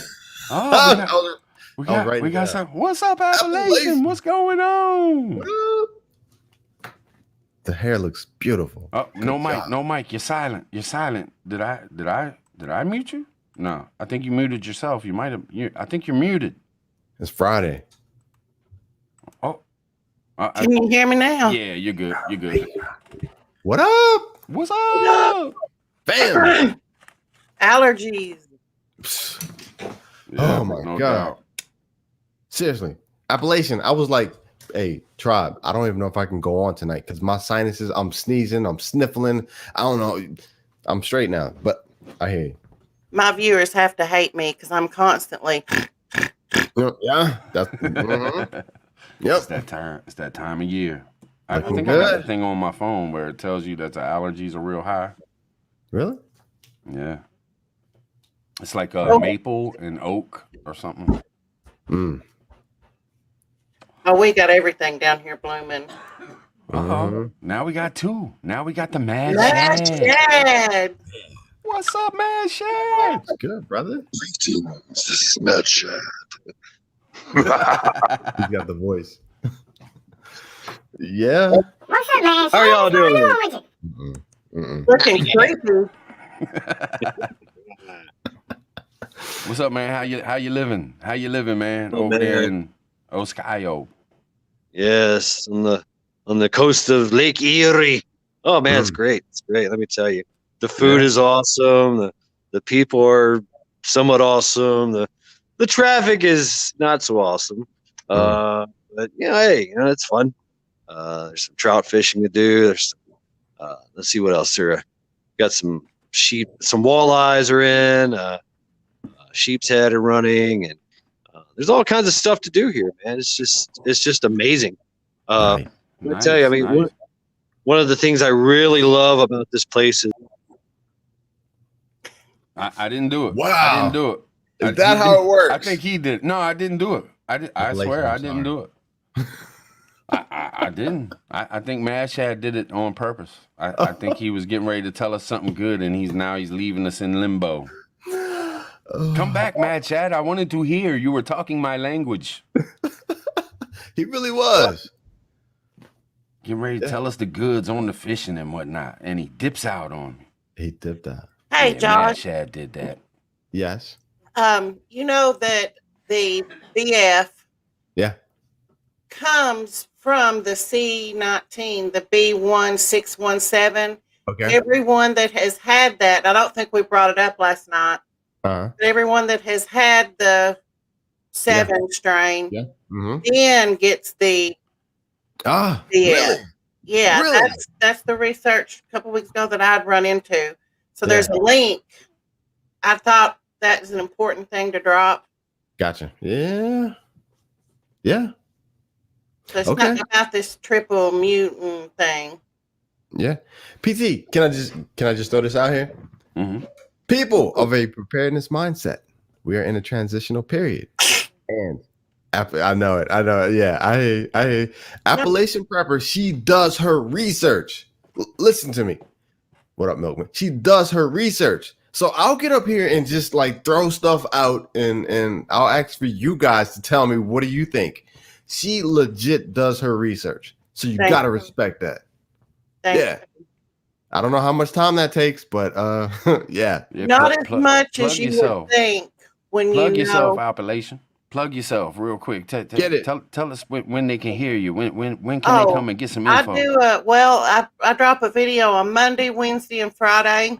Oh, we got some. What's up, Appalachian? What's going on? The hair looks beautiful. Oh, no mic. You're silent. Did I mute you? No, I think you muted yourself. You might have. I think you're muted. It's Friday. Oh, can you hear me now? Yeah, you're good. You're good. What up? What's up? Bam. Allergies. Yeah, oh my God. Doubt. Seriously. Appalachian, I was like, hey, Tribe, I don't even know if I can go on tonight because my sinuses, I'm sneezing, I'm sniffling. I don't know. I'm straight now, but I hear you. My viewers have to hate me because I'm constantly. Yeah. That's, Yep. It's that time of year. I think I got a thing on my phone where it tells you that the allergies are real high. Really? Yeah. It's like maple and oak or something. Oh, we got everything down here blooming. Now we got 2. Now we got the Mad Shad. What's up, Mad Shad? That's good, brother. Greetings, this is Mad Shad. He's got the voice. Yeah. What's up, man? How y'all doing? Looking creepy. What's up, man? How you living? How you living, man? Over there in Osceola. Yes, on the coast of Lake Erie. Oh man, it's great. It's great. Let me tell you, the food is awesome. The people are somewhat awesome. The traffic is not so awesome. But hey, it's fun. There's some trout fishing to do. There's let's see what else there. Got some sheep, some walleyes are in. Sheep's head are running, and there's all kinds of stuff to do here, man. It's just amazing. Let me tell you, I mean, one of the things I really love about this place is I didn't do it. Wow. I didn't do it. Is that how it works? I think he did. No, I didn't do it. I swear I didn't do it. I didn't. I think Mad Shad did it on purpose. I think he was getting ready to tell us something good, and he's leaving us in limbo. Come back, Mad Shad. I wanted to hear you were talking my language. He really was. Getting ready to tell us the goods on the fishing and whatnot, and he dips out on me. He dipped out. Hey, Mad Josh. Shad did that. Yes. You know that the BF comes from the C19, the B1617. Okay. Everyone that has had that, I don't think we brought it up last night. But everyone that has had the 7 strain then gets the really? Yeah, Really? that's the research a couple weeks ago that I'd run into. So there's a link. I thought that is an important thing to drop. Gotcha. Yeah. Yeah. So it's not about this triple mutant thing. Yeah. PT, can I just throw this out here? Mm-hmm. People of a preparedness mindset. We are in a transitional period. And I know it. Yeah. I Appalachian Prepper, she does her research. Listen to me. What up, Milkman? She does her research. So I'll get up here and just like throw stuff out and I'll ask for you guys to tell me, what do you think? She legit does her research. So you got to respect that. Yeah. I don't know how much time that takes, but yeah. Not as much as you would think when plug you yourself, know. Appalachian. Plug yourself real quick. Get it. Tell us when they can hear you. When can they come and get some info? I drop a video on Monday, Wednesday, and Friday.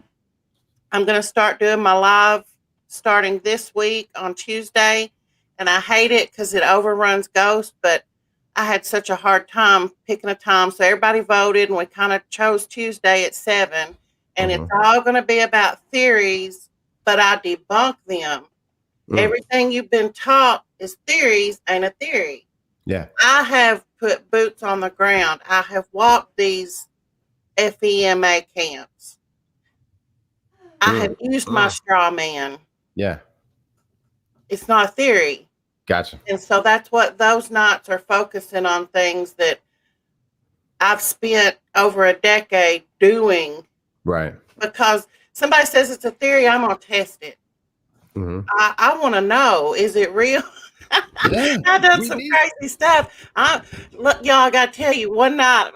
I'm going to start doing my live starting this week on Tuesday. And I hate it because it overruns Ghost, but I had such a hard time picking a time. So everybody voted and we kind of chose Tuesday at 7. And it's all going to be about theories, but I debunk them. Everything you've been taught is theories, ain't a theory. Yeah. I have put boots on the ground. I have walked these FEMA camps. I have used my straw man. Yeah. It's not a theory. Gotcha. And so that's what those nights are focusing on, things that I've spent over a decade doing. Right. Because somebody says it's a theory, I'm going to test it. I want to know, is it real? Yeah, I've done some crazy stuff. Look, y'all, I got to tell you, one night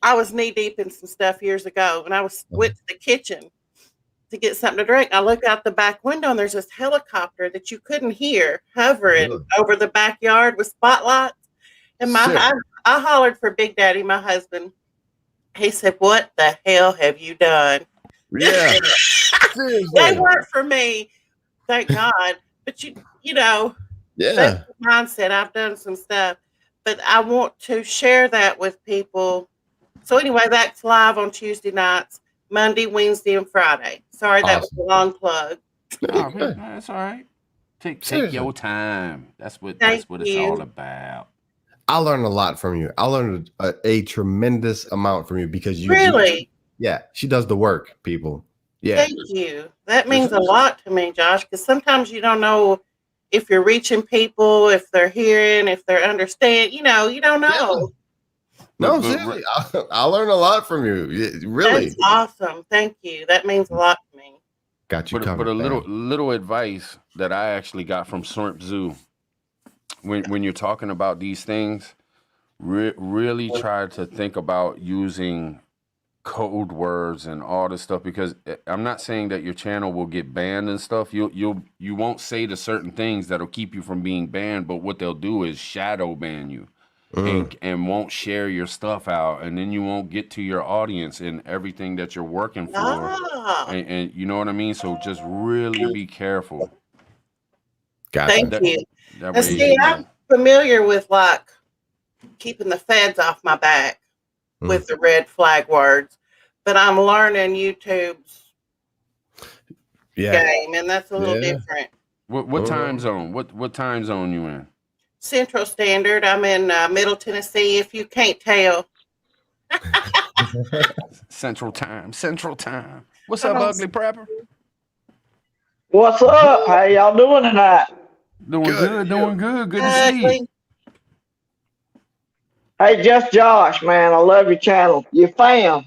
I was knee deep in some stuff years ago, and I went to the kitchen to get something to drink. I look out the back window, and there's this helicopter that you couldn't hear hovering over the backyard with spotlights. And I hollered for Big Daddy, my husband. He said, "What the hell have you done?" Yeah. They weren't for me, thank God. But you know, that's the mindset. I've done some stuff, but I want to share that with people. So anyway, that's live on Tuesday nights, Monday, Wednesday, and Friday. Sorry, that was a long plug. That's all right. Take your time. That's what it's all about. I learned a lot from you. I learned a tremendous amount from you because you really. She does the work, people. Yeah. Thank you. That means a lot to me, Josh, because sometimes you don't know if you're reaching people, if they're hearing, if they're understanding. You don't know. Yeah. No, seriously, I learned a lot from you. Really. That's awesome. Thank you. That means a lot to me. Got you covered. But a little advice that I actually got from Shrimp Zoo. When you're talking about these things, really try to think about using code words and all this stuff, because I'm not saying that your channel will get banned and stuff. You won't say the certain things that'll keep you from being banned, but what they'll do is shadow ban you and won't share your stuff out, and then you won't get to your audience and everything that you're working for. And you know what I mean? So just really be careful. Thank you. See, I'm familiar with like keeping the feds off my back with the red flag words, but I'm learning YouTube's game, and that's a little different. What time zone? What time zone you in? Central Standard. I'm in Middle Tennessee, if you can't tell. Central time. What's up, Ugly Prepper? What's up? How y'all doing tonight? Doing good. Good to see you. Hey, just Josh, man. I love your channel. You fam.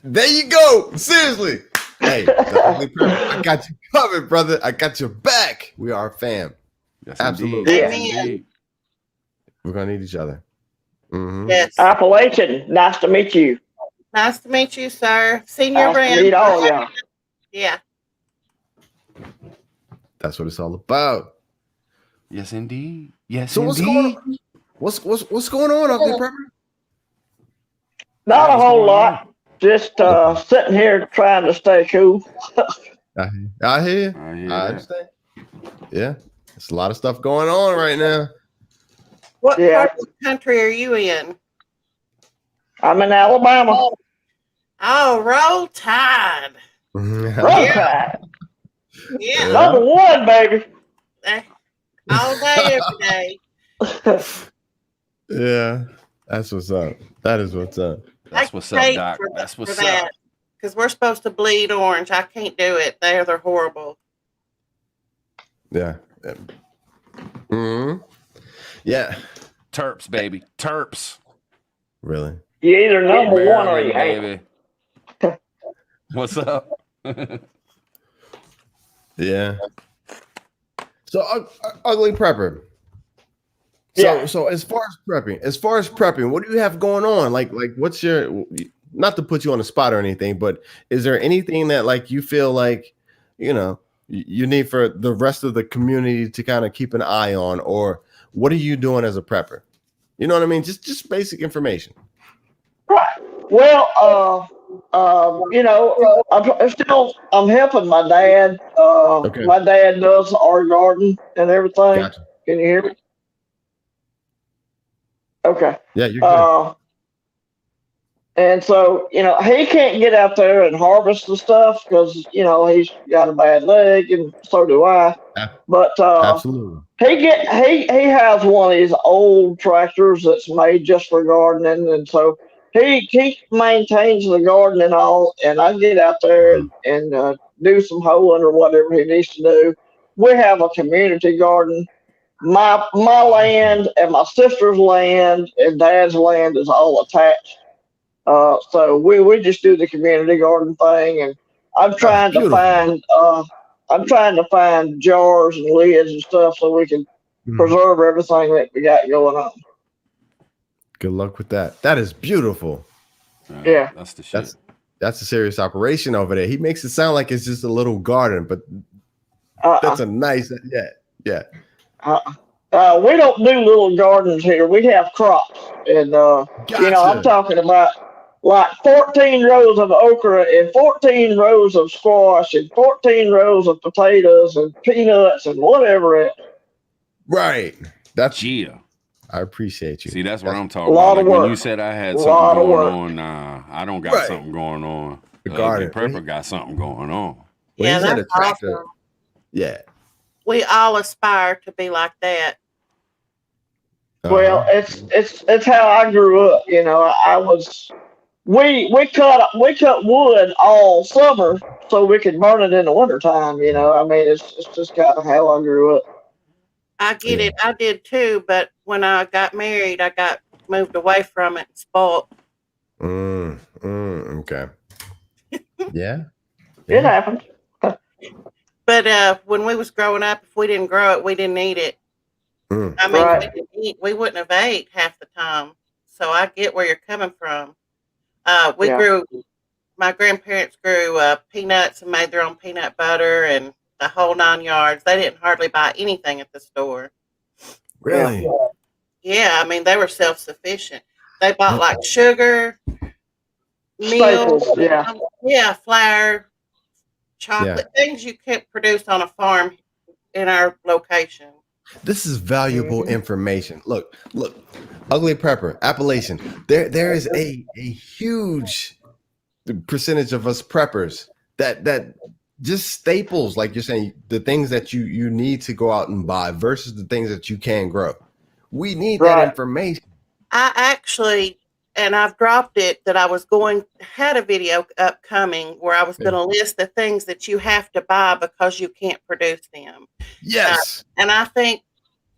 There you go. Seriously. Hey, I got you covered, brother. I got your back. We are a fam. Yes, absolutely. Yes. We're gonna need each other. Yes. Appalachian, nice to meet you. Nice to meet you, sir. Senior nice to meet all y'all. Yeah. That's what it's all about. Yes, indeed. Yes, so indeed. What's going on up there, Prepper? Not a whole lot. Just sitting here trying to stay cool. I hear. I understand. Yeah, there's a lot of stuff going on right now. What part of the country are you in? I'm in Alabama. Oh, roll tide. Roll Yeah. Tide. Yeah. Number one, baby. All day, every day. Yeah, that's what's up. That is what's up. That's what's up, Doc. That's what's up. Because we're supposed to bleed orange. I can't do it. They're horrible. Yeah. Yeah. Terps, baby. Terps. Really? You either number one or you Maryland, ain't. baby. What's up? Yeah. So ugly prepper. So as far as prepping, what do you have going on? Like what's your, not to put you on the spot or anything, but is there anything that like you feel like, you know, you need for the rest of the community to kind of keep an eye on, or what are you doing as a prepper? You know what I mean? Just basic information. Right. Well, you know, I'm helping my dad. Okay. My dad does our garden and everything. Gotcha. Can you hear me? Okay. Yeah, you're good. And so, you know, he can't get out there and harvest the stuff because, you know, he's got a bad leg, and so do I. But Absolutely. he has one of these old tractors that's made just for gardening, and so he maintains the garden and all. And I get out there and do some hoeing or whatever he needs to do. We have a community garden. My land and my sister's land and dad's land is all attached. So we just do the community garden thing, and I'm trying to find jars and lids and stuff so we can preserve everything that we got going on. Good luck with that. That is beautiful. Yeah, that's the shit. That's a serious operation over there. He makes it sound like it's just a little garden, but that's a nice, yeah. We don't do little gardens here. We have crops, and you know, I'm talking about like 14 rows of okra and 14 rows of squash and 14 rows of potatoes and peanuts and whatever else. Right. That's Gia. I appreciate you. See, that's what I'm talking about. Like when you said I had something going on, nah, I don't got something going on. The ugly prepper got something going on. Yeah, that's awesome. Yeah. We all aspire to be like that. Well, it's how I grew up. You know, we cut wood all summer so we could burn it in the wintertime. You know, I mean, it's just kind of how I grew up. I get it. I did too, but when I got married, I got moved away from it and spoiled. Okay. Yeah. It happened. But when we was growing up, if we didn't grow it, we didn't eat it. I mean, we wouldn't have ate half the time. So I get where you're coming from. My grandparents grew peanuts and made their own peanut butter and the whole 9 yards. They didn't hardly buy anything at the store. Really? Yeah, I mean, they were self-sufficient. They bought like sugar, milk, flour, chocolate, things you can't produce on a farm in our location. This is valuable information. Look, ugly prepper, Appalachian. There is a huge percentage of us preppers that just staples, like you're saying, the things that you need to go out and buy versus the things that you can grow. We need that information. I actually, and I've dropped it, that I was had a video upcoming where I was going to list the things that you have to buy because you can't produce them. Yes. And I think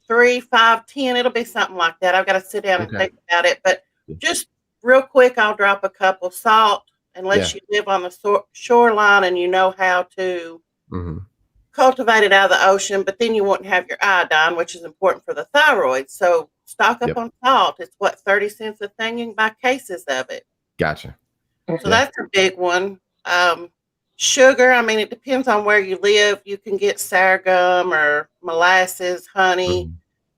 3, 5, 10, it'll be something like that. I've got to sit down and think about it. But just real quick, I'll drop a couple. Salt, unless you live on the shoreline and you know how to cultivate it out of the ocean, but then you won't have your iodine, which is important for the thyroid. So stock up on salt. It's 30 cents a thing. You can buy cases of it. Gotcha. So that's a big one. Sugar, I mean, it depends on where you live. You can get sorghum or molasses, honey,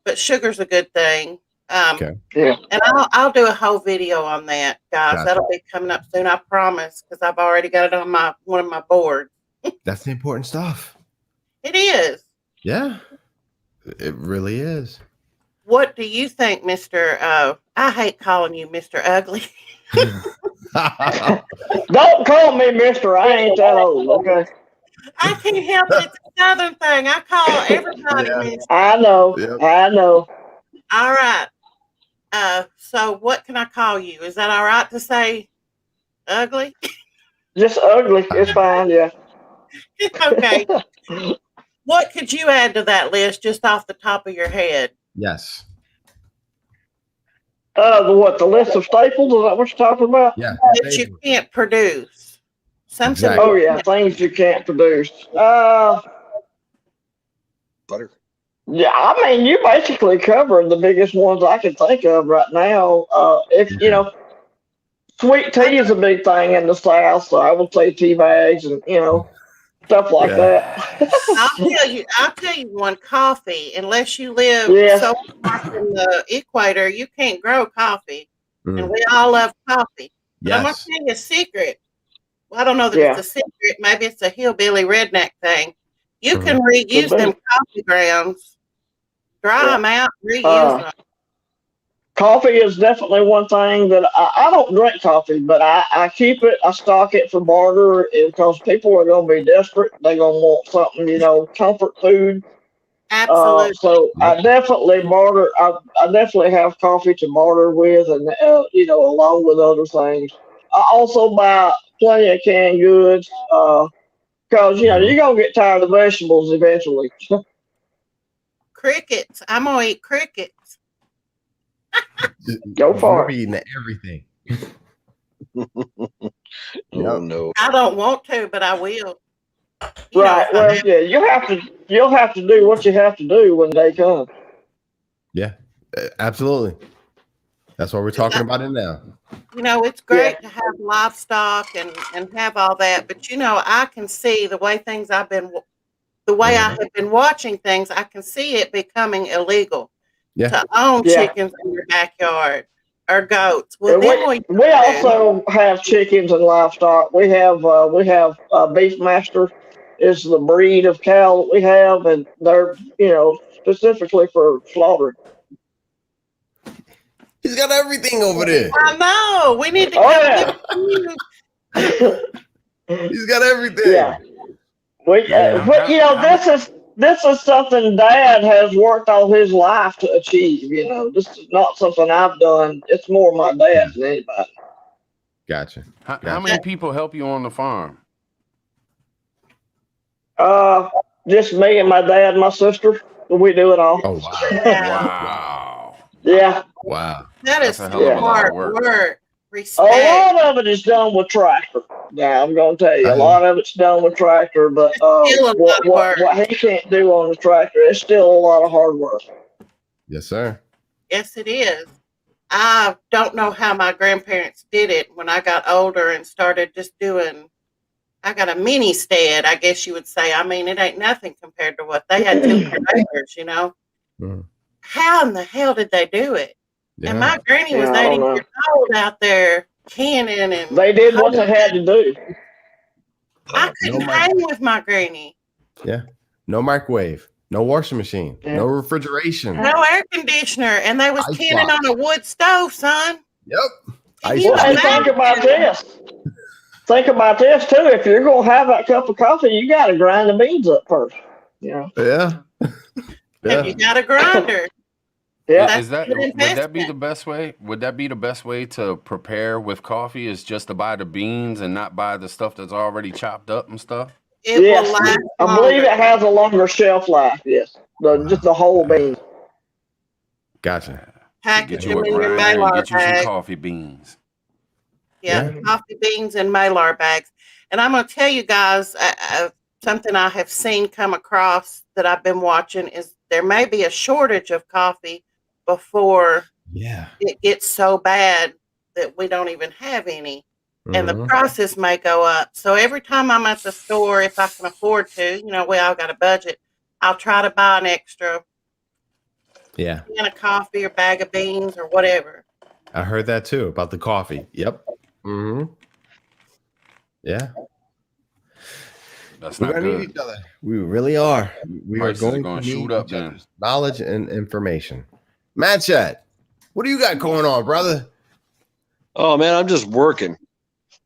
but sugar's a good thing. And I'll do a whole video on that, guys. Gotcha. That'll be coming up soon, I promise, because I've already got it on one of my boards. That's the important stuff. It is. Yeah, it really is. What do you think, Mr. I hate calling you Mr. Ugly. Don't call me Mister. I ain't that old. Okay. I can't help it. It's a Southern thing. I call everybody Yeah. Miss. I know. Yep. I know. All right. So what can I call you? Is that all right to say ugly? Just ugly. It's fine. Yeah. Okay. What could you add to that list just off the top of your head? Yes. The list of staples? Is that what you're talking about? Yeah. That you can't produce. Something. Exactly. Oh yeah, things you can't produce. Butter. Yeah, I mean, you basically covered the biggest ones I can think of right now. If you know, sweet tea is a big thing in the South, so I would say tea bags and stuff like that. I'll tell you one. Coffee. Unless you live Yes. so far from the equator, you can't grow coffee, and Mm. we all love coffee. But I'm gonna Yes. tell you a secret. Well, I don't know that Yeah. it's a secret. Maybe it's a hillbilly redneck thing. You Mhm. can reuse Could be. them coffee grounds, dry Yeah. them out, reuse them. Coffee is definitely one thing that I don't drink coffee, but I keep it. I stock it for barter because people are going to be desperate. They're going to want something, comfort food. Absolutely. So I definitely barter. I definitely have coffee to barter with, and along with other things. I also buy plenty of canned goods because you're gonna get tired of vegetables eventually. Crickets. I'm gonna eat crickets. Go for You're it. eating everything. Oh no. I don't want to, but I will. Right. Well, yeah. You'll have to do what you have to do when they come. Yeah, absolutely. That's why we're talking about it now. It's great to have livestock and have all that, but I can see the way I have been watching things. I can see it becoming illegal to own chickens in your backyard or goats. Well, we also have chickens and livestock. We have Beefmaster is the breed of cow that we have, and they're specifically for slaughter. He's got everything over there. I know. We need to He's got everything. Yeah. This is something Dad has worked all his life to achieve. This is not something I've done. It's more my dad's than anybody. Gotcha. How many people help you on the farm? Just me and my dad and my sister. We do it all. Oh wow! Wow. Yeah. Wow. That is a hell of a lot of work. Respect. A lot of it is done with tractor. Now I'm going to tell you, a lot of it's done with tractor, but what he can't do on the tractor, it's still a lot of hard work. Yes, sir. Yes, it is. I don't know how my grandparents did it when I got older and started just doing. I got a mini stead, I guess you would say. I mean, it ain't nothing compared to what they had 2 acres, Mm. How in the hell did they do it? Yeah. And my granny was 80 years old out there canning and. They did what they had to do. I couldn't hang with my granny. Yeah. No microwave. No washing machine. Yeah. No refrigeration. No air conditioner. And they was canning on a wood stove, son. Yep. And think about this. Think about this too. If you're gonna have that cup of coffee, you gotta grind the beans up first. Yeah. And you got a grinder. Yeah. Would that be the best way? Would that be the best way to prepare with coffee? Is just to buy the beans and not buy the stuff that's already chopped up and stuff? Yes. I believe it has a longer shelf life. Yes. Just the whole bean. Gotcha. Package Get you them a in your grinder and Malar get you some bag. coffee beans. Yeah, coffee beans and Malar bags. And I'm going to tell you guys something I have seen come across that I've been watching is there may be a shortage of coffee before it gets so bad that we don't even have any. And the prices may go up. So every time I'm at the store, if I can afford to, we all got a budget, I'll try to buy an extra can of coffee or bag of beans or whatever. I heard that too about the coffee. Yep. Mm-hmm. Yeah. That's We're not gonna good. need each other. We really are. We Prices are are going gonna to shoot need up, each man. other's knowledge and information. Matt Chat, what do you got going on, brother? Oh man, I'm just working.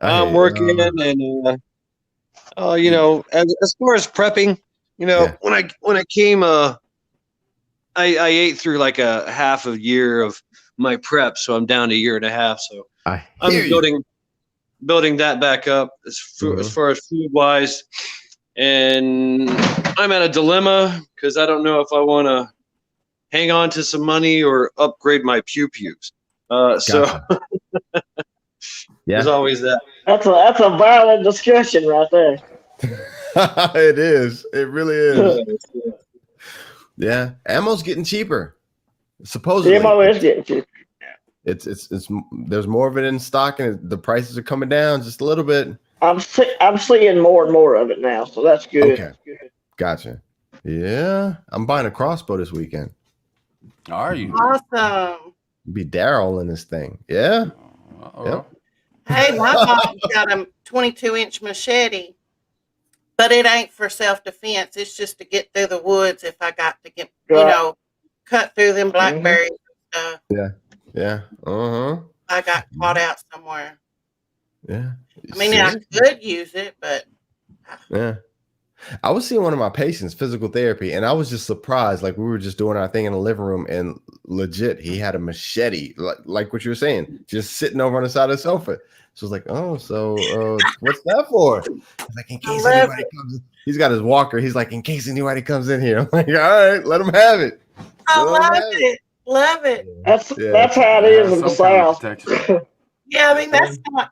I'm working, and you know, as far as prepping, you know, when I came, I ate through like a half a year of my prep, so I'm down to a year and a half. So I'm building that back up as far as food wise, and I'm at a dilemma because I don't know if I want to hang on to some money or upgrade my pew-pews. So there's always that. That's a valid discussion right there. It is. It really is. Yeah, ammo's getting cheaper. Supposedly, ammo is getting cheaper. It's there's more of it in stock, and the prices are coming down just a little bit. I'm seeing more and more of it now, so that's good. Okay, gotcha. Yeah, I'm buying a crossbow this weekend. Are you? Awesome. Be Daryl in this thing. Yeah. Yep. Hey, my mom got a 22-inch machete, but it ain't for self-defense. It's just to get through the woods if I got to get, you know, cut through them blackberries and stuff. Yeah. I got caught out somewhere. Yeah. I mean, I could use it, but yeah. I was seeing one of my patients, physical therapy, and I was just surprised. Like, we were just doing our thing in the living room, and legit, he had a machete, like what you were saying, just sitting over on the side of the sofa. So I was like, oh, so what's that for? He's like, in case anybody comes in. He's got his walker. He's like, in case anybody comes in here. I'm like, all right, let him have it. I love it. Love it. That's how it is in the South. Yeah, I mean, that's not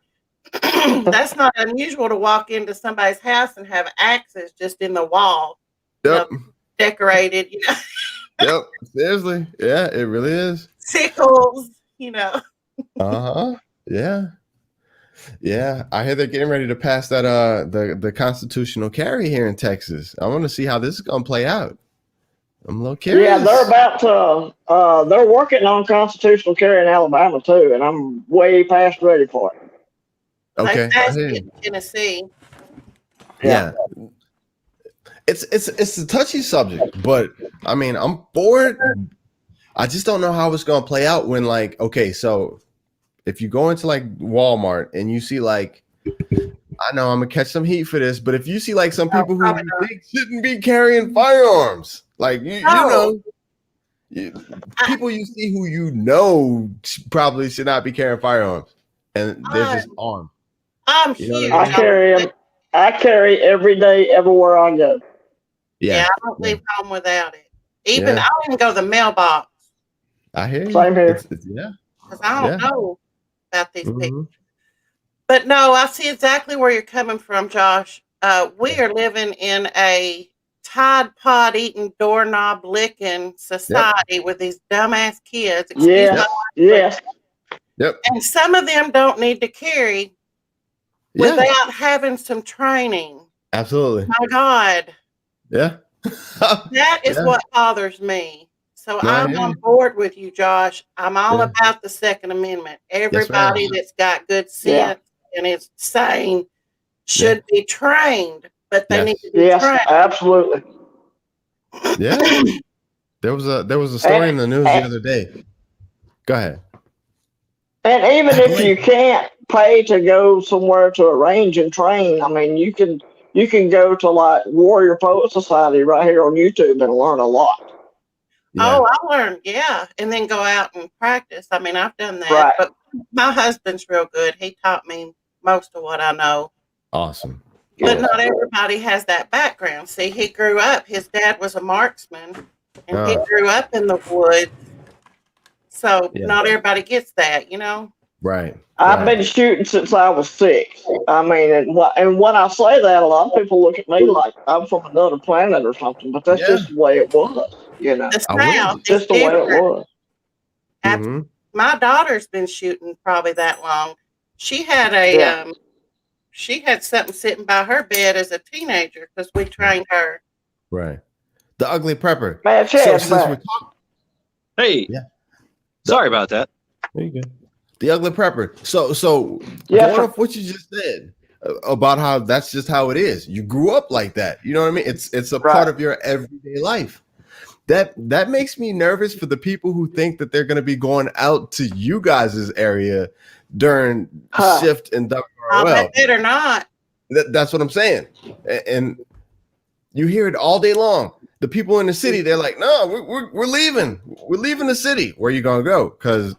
that's not unusual to walk into somebody's house and have axes just in the wall. Yep. You know, decorated, you know. Yep. Seriously. Yeah, it really is. Sickles, you know. Yeah. Yeah. I hear they're getting ready to pass that the constitutional carry here in Texas. I want to see how this is gonna play out. I'm a little curious. Yeah, they're about to they're working on constitutional carry in Alabama too, and I'm way past ready for it. Okay. They passed it in Tennessee. Yeah. It's a touchy subject, but I mean, I'm for it. I just don't know how it's gonna play out when, like, okay, so if you go into like Walmart and you see, like, I know I'm gonna catch some heat for this, but if you see like some people who you think shouldn't be carrying firearms, like you know, people you see who you know probably should not be carrying firearms, and they're just armed. I'm huge. I carry them. I carry every day, everywhere I go. Yeah, I don't leave home without it. Even I don't even go to the mailbox. I hear you. Same here. Because I don't know about these people. But no, I see exactly where you're coming from, Josh. We are living in a Tide Pod eating, doorknob licking society with these dumbass kids. Yes. And some of them don't need to carry without having some training. Absolutely. My God. Yeah. That is what bothers me. So I'm on board with you, Josh. I'm all about the Second Amendment. Everybody that's got good sense and is sane should be trained, but they need to be trained. Absolutely. Yeah. There was a story in the news the other day. Go ahead. And even if you can't pay to go somewhere to a range and train, I mean, you can go to like Warrior Poet Society right here on YouTube and learn a lot. Oh, I learned, and then go out and practice. I mean, I've done that, but my husband's real good. He taught me most of what I know. Awesome. But not everybody has that background. See, he grew up, his dad was a marksman, and he grew up in the woods. So not everybody gets that, you know? Right. I've been shooting since I was 6. I mean, and when I say that, a lot of people look at me like I'm from another planet or something, but that's just the way it was, you know? The South is just the way it was. My daughter's been shooting probably that long. She had she had something sitting by her bed as a teenager because we trained her. Right. The ugly prepper. Man, hey. Yeah. Sorry about that. There you go. The ugly prepper. So going off what you just said about how that's just how it is. You grew up like that. You know what I mean? It's a part of your everyday life. That makes me nervous for the people who think that they're going to be going out to you guys' area during shift and I better not. That's what I'm saying. And you hear it all day long. The people in the city, they're like, no, we're leaving. We're leaving the city. Where you gonna go? Because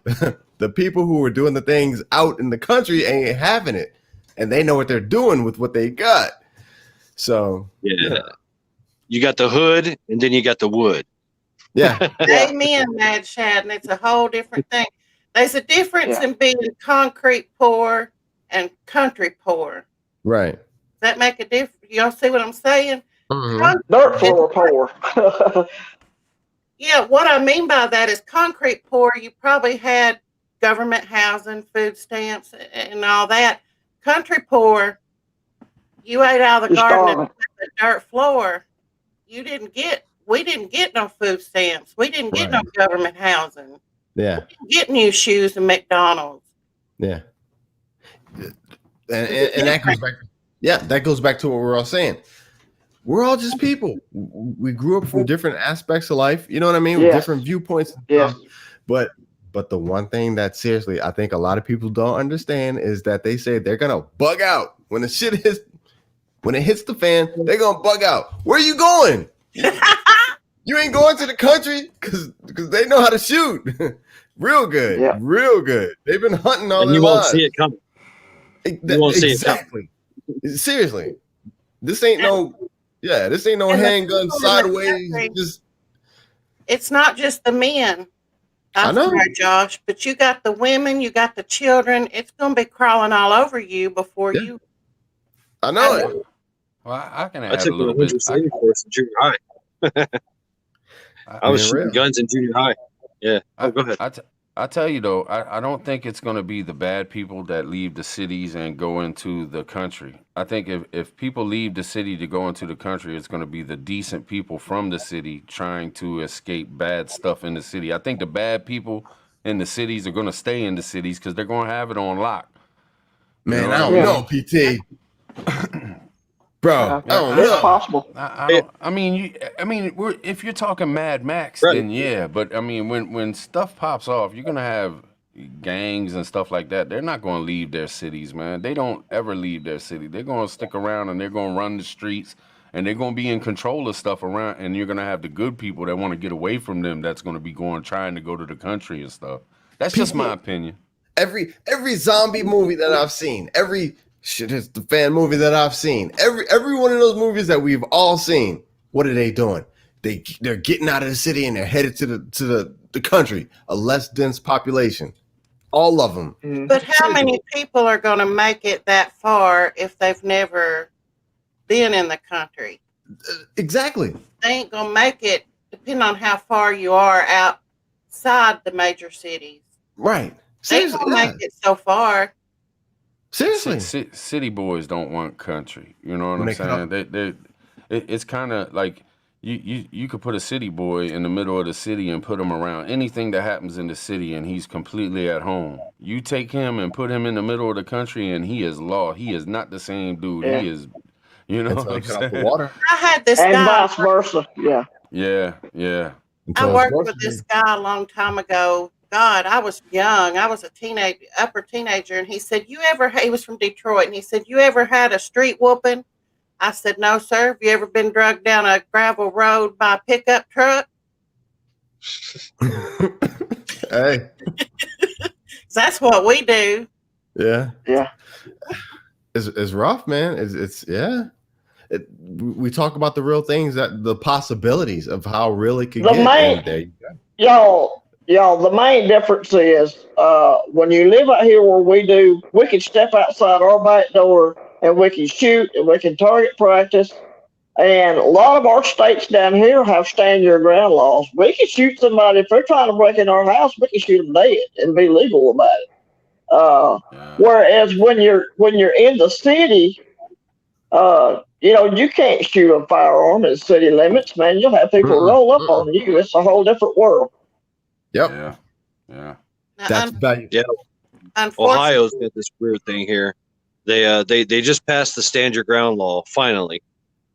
the people who are doing the things out in the country ain't having it. And they know what they're doing with what they got. So yeah. You got the hood and then you got the wood. Yeah. Amen, Mad Shad, and it's a whole different thing. There's a difference in being concrete poor and country poor. Right. Does that make a difference? Y'all see what I'm saying? Dirt floor poor. Yeah, what I mean by that is concrete poor, you probably had government housing, food stamps, and all that. Country poor, you ate out of the garden and the dirt floor. We didn't get no food stamps. We didn't get no government housing. Yeah. We didn't get new shoes and McDonald's. Yeah. And that goes back. Yeah, that goes back to what we're all saying. We're all just people. We grew up from different aspects of life. You know what I mean? With different viewpoints. Yeah. But the one thing that seriously I think a lot of people don't understand is that they say they're gonna bug out when the shit hits. When it hits the fan, they're gonna bug out. Where are you going? You ain't going to the country because they know how to shoot. Real good. Real good. They've been hunting all their lives. You won't see it coming. You won't see it coming. Seriously. This ain't no handgun sideways. It's not just the men. I know, Josh, but you got the women, you got the children. It's gonna be crawling all over you before you. I know it. Well, I can add I took a little bit. course in junior high. I was shooting guns in junior high. Yeah. Go ahead. I tell you though, I don't think it's going to be the bad people that leave the cities and go into the country. I think if people leave the city to go into the country, it's going to be the decent people from the city trying to escape bad stuff in the city. I think the bad people in the cities are going to stay in the cities because they're going to have it on lock. Man, I don't know, PT. Bro, I don't know. It's possible. If you're talking Mad Max, right, then yeah. But I mean, when stuff pops off, you're gonna have gangs and stuff like that. They're not gonna leave their cities, man. They don't ever leave their city. They're gonna stick around and they're gonna run the streets and they're gonna be in control of stuff around. And you're gonna have the good people that want to get away from them. That's gonna be trying to go to the country and stuff. That's just my opinion. Every zombie movie that I've seen, every shit is the fan movie that I've seen. Every one of those movies that we've all seen. What are they doing? They're getting out of the city and they're headed to the country, a less dense population. All of them. But how many people are going to make it that far if they've never been in the country? Exactly. They ain't going to make it, depending on how far you are outside the major cities. Right. Seriously, they ain't going to make it so far. Seriously, city boys don't want country. You know what I'm saying? It's kind of like you could put a city boy in the middle of the city and put him around anything that happens in the city, and he's completely at home. You take him and put him in the middle of the country, and he is lost. He is not the same dude. Yeah. He is, you know. What I'm saying? The water. I had this and guy. vice versa. Yeah. Yeah. I worked with this guy a long time ago. God, I was young. I was a upper teenager. And he said, he was from Detroit. And he said, you ever had a street whooping? I said, no, sir. Have you ever been drugged down a gravel road by a pickup truck? Hey. That's what we do. Yeah. Yeah. It's rough, man. We talk about the real things, the possibilities of how real it could get. Y'all, the main difference is when you live out here where we do, we can step outside our back door and we can shoot and we can target practice. And a lot of our states down here have stand your ground laws. We can shoot somebody if they're trying to break in our house. We can shoot them dead and be legal about it. Whereas when you're in the city, you can't shoot a firearm in city limits, man. You'll have people roll up on you. It's a whole different world. Yep. Yeah. That's bad. Yeah. Ohio's got this weird thing here. They just passed the stand your ground law finally.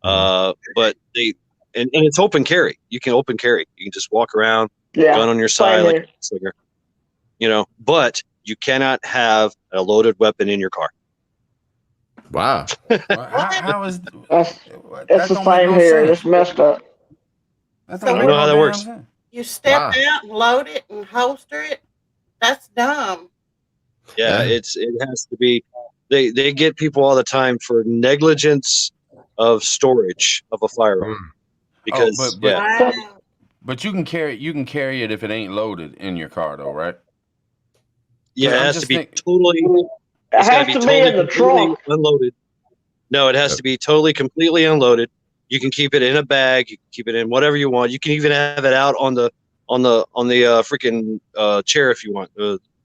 But and it's open carry. You can open carry. You can just walk around, gun on your side, like a slinger. But you cannot have a loaded weapon in your car. Wow. How is It's that? the Don't make same no here. sense. It's messed up. That So don't I make don't know no how that damn works. sense. You step Wow. out and load it and holster it. That's dumb. Yeah, Yeah. it has to be. They get people all the time for negligence of storage of a firearm because but Wow. but you can carry it if it ain't loaded in your car though, right? yeah, it I'm has to just be think. totally. It It's got to has be to be totally in the completely trunk. unloaded. No, it has to be totally completely unloaded. You can keep it in a bag. You can keep it in whatever you want. You can even have it out on the freaking chair if you want,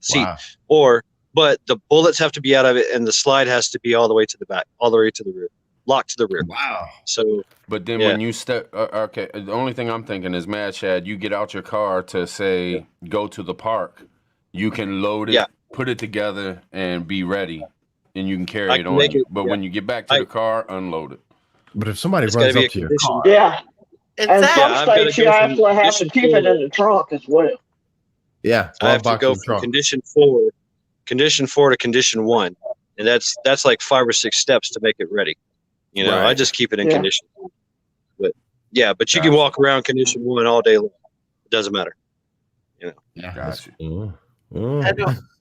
seat. Wow. But the bullets have to be out of it, and the slide has to be all the way to the back, all the way to the rear, locked to the rear. Wow. So, But then yeah. when you step, okay, the only thing I'm thinking is, Mad Shad, you get out your car to say go to the park, you can load it, put it together, and be ready, and you can carry I it can on make you. it. But when you get back to the car, unload it. But if somebody It's got to runs be up a to your condition. car, Yeah. And Exactly. some I've got to states you go from actually have to condition keep it 4. in the trunk as well. yeah, I have to box go in the from trunk. condition 4 to condition 1, and that's like 5 or 6 steps to make it ready. You know, I Right. just keep it in Yeah. condition. But yeah, but you can Gotcha. walk around condition 1 all day long. It doesn't matter. Yeah. Gotcha.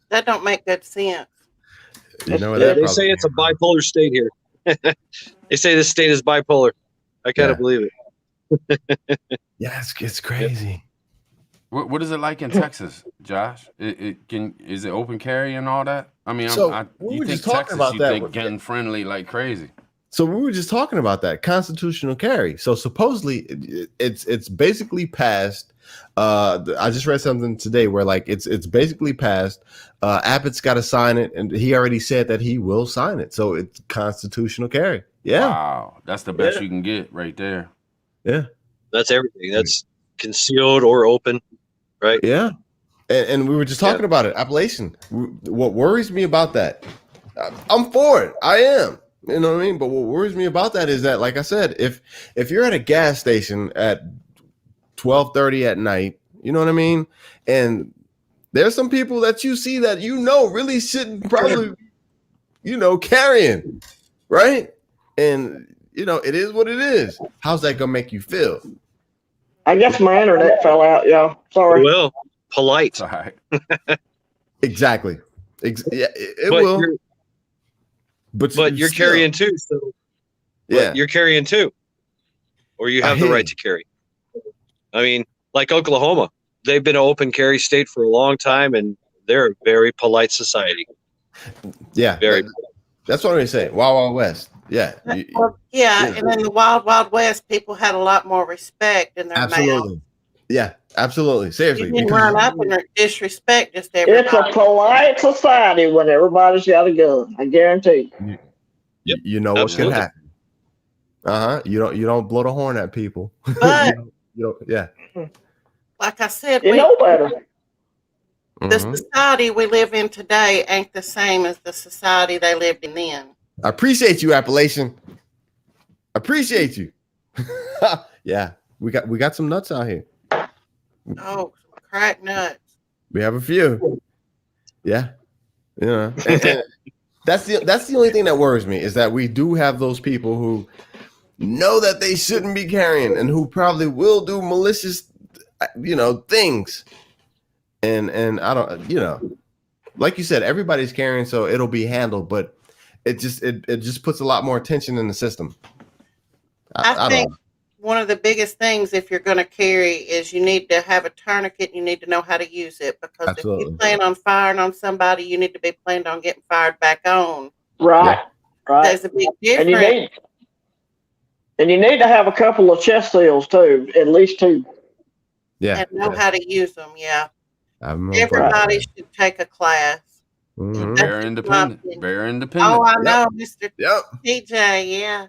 That don't make good sense. You know what They, that they probably say it's a bipolar state here. They say this state is bipolar. I kind of believe it. Yeah, it's crazy. What is it like in Texas, Josh? Is it open carry and all that? I mean, So, we you were think just talking Texas, about you that think with- gun friendly like crazy. So we were just talking about that constitutional carry. So supposedly it's basically passed. I just read something today where like it's basically passed. Abbott's got to sign it, and he already said that he will sign it. So it's constitutional carry. Yeah. Wow, that's the best you can get right there. Yeah. That's everything. That's concealed or open, right? Yeah. And we were just talking about it. Appellation. What worries me about that? I'm for it. I am. You know what I mean? But what worries me about that is that, like I said, if you're at a gas station at 12:30 at night, you know what I mean? And there's some people that you see that really shouldn't probably, carrying, right? And it is what it is. How's that gonna make you feel? I guess my internet fell out, y'all. Sorry. Well, polite. All right. Exactly. Yeah, it But will. you're- But you're still- carrying too, so Yeah. you're carrying too, or you have the right to carry. I mean, like Oklahoma, they've been an open carry state for a long time, and they're a very polite society. Yeah. Very. That's what I'm saying. Wild Wild West. Yeah. Well, yeah, and in the Wild Wild West, people had a lot more respect in their mouth. Absolutely. Yeah, absolutely. Seriously. You didn't because- run up and disrespect just It's everybody. a polite society when everybody's got a gun. I guarantee you. You know what Absolutely. can happen. You don't blow the horn at people. But Yeah. like I said, You know better. the Mhm. society we live in today ain't the same as the society they lived in then. I appreciate you, Appellation. Appreciate you. Yeah, we got some nuts out here. Oh, crack nuts. We have a few. Yeah. And that's the only thing that worries me is that we do have those people who know that they shouldn't be carrying and who probably will do malicious things. And I don't, like you said, everybody's carrying, so it'll be handled, but it just puts a lot more tension in the system. I think one of the biggest things if you're going to carry is you need to have a tourniquet. You need to know how to use it because if you plan on firing on somebody, you need to be planned on getting fired back on. Right. Right. There's a big difference. And you need to have a couple of chest seals too, at least 2. Yeah. And know how to use them. Yeah. I'm Everybody should take a class. Mhm. Very independent. Very independent. Oh, I know, Mr. Yep. TJ. Yeah.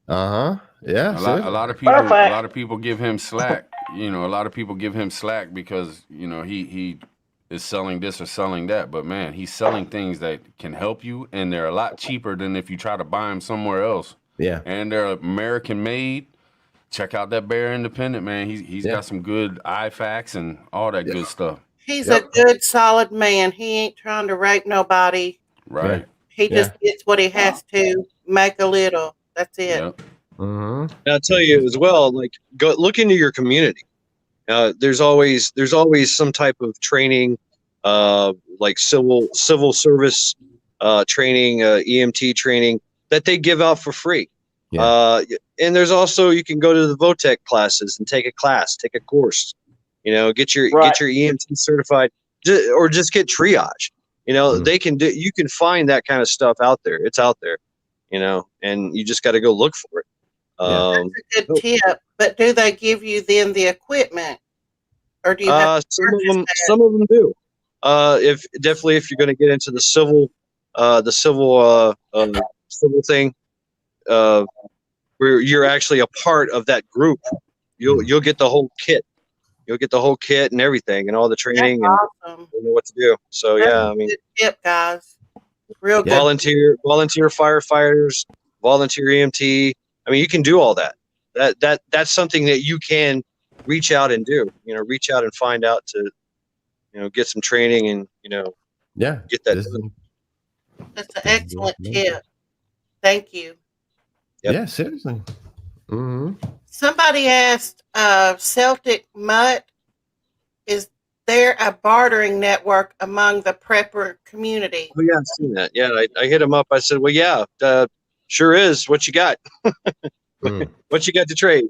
Uh-huh. Yeah. A lot of people give him slack. A lot of people give him slack because he is selling this or selling that. But man, he's selling things that can help you, and they're a lot cheaper than if you try to buy them somewhere else. Yeah. And they're American made. Check out that Bear Independent, man. He's got some good IFACs and all that good stuff. He's a good, solid man. He ain't trying to rape nobody. Right. He just gets what he has to make a little. That's it. Yep. And I'll tell you as well, like go look into your community. There's always some type of training, like civil service training, EMT training that they give out for free. And there's also, you can go to the VOTEC classes and take a course, get your EMT certified, or just get triage. They can do, you can find that kind of stuff out there. It's out there, and you just got to go look for it. That's a good tip. But do they give you then the equipment, or do you have to some of them? that? Some of them do. If you're going to get into the civil thing, where you're actually a part of that group, you'll get the whole kit. You'll get the whole kit and everything, and all the training, That's and awesome. you know what to do. So That's yeah, I a mean, good tip, guys. Real good. volunteer firefighters, volunteer EMT. I mean, you can do all that. That's something that you can reach out and do. Reach out and find out to, get some training and get that done. That's an excellent tip. Thank you. Yep. Yeah, seriously. Somebody asked, Celtic Mutt, is there a bartering network among the prepper community? Oh yeah, I've seen that. Yeah, I hit him up. I said, well, yeah, sure is. What you got? What you got to trade?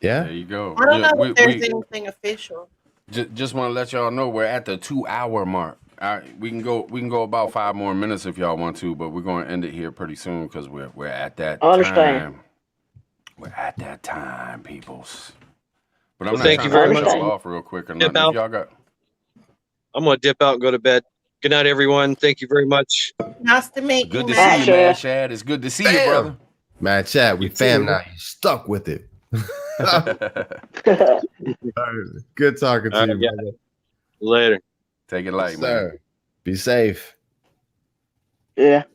There you go. I don't know if there's anything official. Just want to let y'all know we're at the 2-hour mark. All right, we can go about 5 more minutes if y'all want to, but we're going to end it here pretty soon because we're at that time. We're at that time, peoples. But I'm not thank trying you very to much. cut off real quick or nothing. If y'all got... I'm going to dip out and go to bed. Good night, everyone. Thank you very much. Nice to meet you. Good to man. see you, man, Shad. It's good to see you, brother. Man, Chad, we fam now. You stuck with it. Good talking to you, brother. Later. Take it light, man. Be safe. Yeah.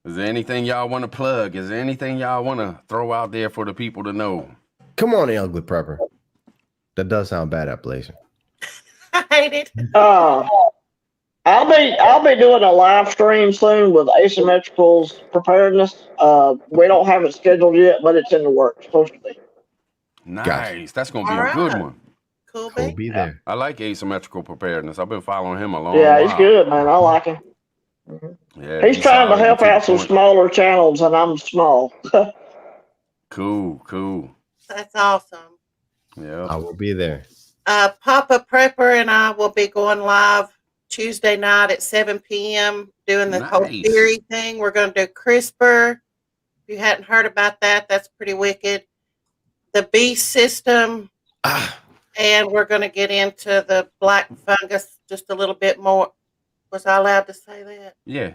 Is there anything y'all want to plug? Is there anything y'all want to throw out there for the people to know? Come on, Ugly Prepper. That does sound bad, Appalachian. I hate it. I'll be doing a live stream soon with Asymmetrical's preparedness. We don't have it scheduled yet, but it's in the works. Supposed to be. Nice. Gotcha. That's gonna be a good one. Cool, We'll be there. I like Asymmetrical Preparedness. I've been following him a long Yeah, while. he's good, man. I like him. Yeah, he's trying to help out some smaller channels, and I'm small. Cool. That's awesome. Yeah, I will be there. Papa Prepper and I will be going live Tuesday night at 7 p.m. doing the whole theory thing. We're going to do CRISPR. If you hadn't heard about that, that's pretty wicked. The beast system. And we're going to get into the black fungus just a little bit more. Was I allowed to say that? Yeah.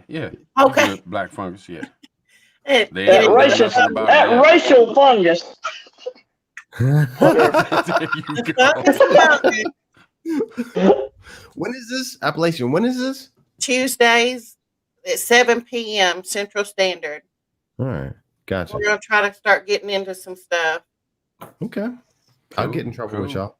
Okay. Black fungus, yeah. That racial fungus. There you go. When is this? Appalachian, when is this? Tuesdays at 7 p.m. Central Standard. All right. Gotcha. We're going to try to start getting into some stuff. Okay. I'll get in trouble with y'all.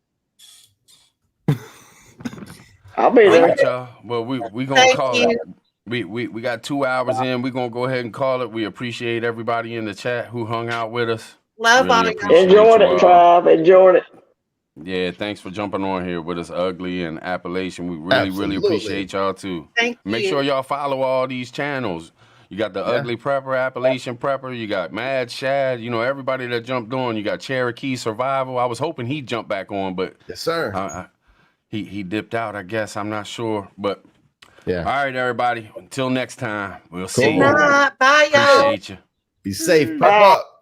I'll be there. All right, y'all. Well, we gonna call it. We got 2 hours in. We're gonna go ahead and call it. We appreciate everybody in the chat who hung out with us. Love all y'all. Enjoyed it, Tribe. Enjoyed it. Yeah, thanks for jumping on here with us, Ugly and Appalachian. We really appreciate y'all too. Make sure y'all follow all these channels. You got the Ugly Prepper, Appalachian Prepper. You got Mad Shad. Everybody that jumped on. You got Cherokee Survival. I was hoping he'd jump back on, but yes, sir. He dipped out, I guess. I'm not sure, but yeah. All right, everybody. Until next time, we'll see you. Bye, y'all. Appreciate you. Be safe. Prep up.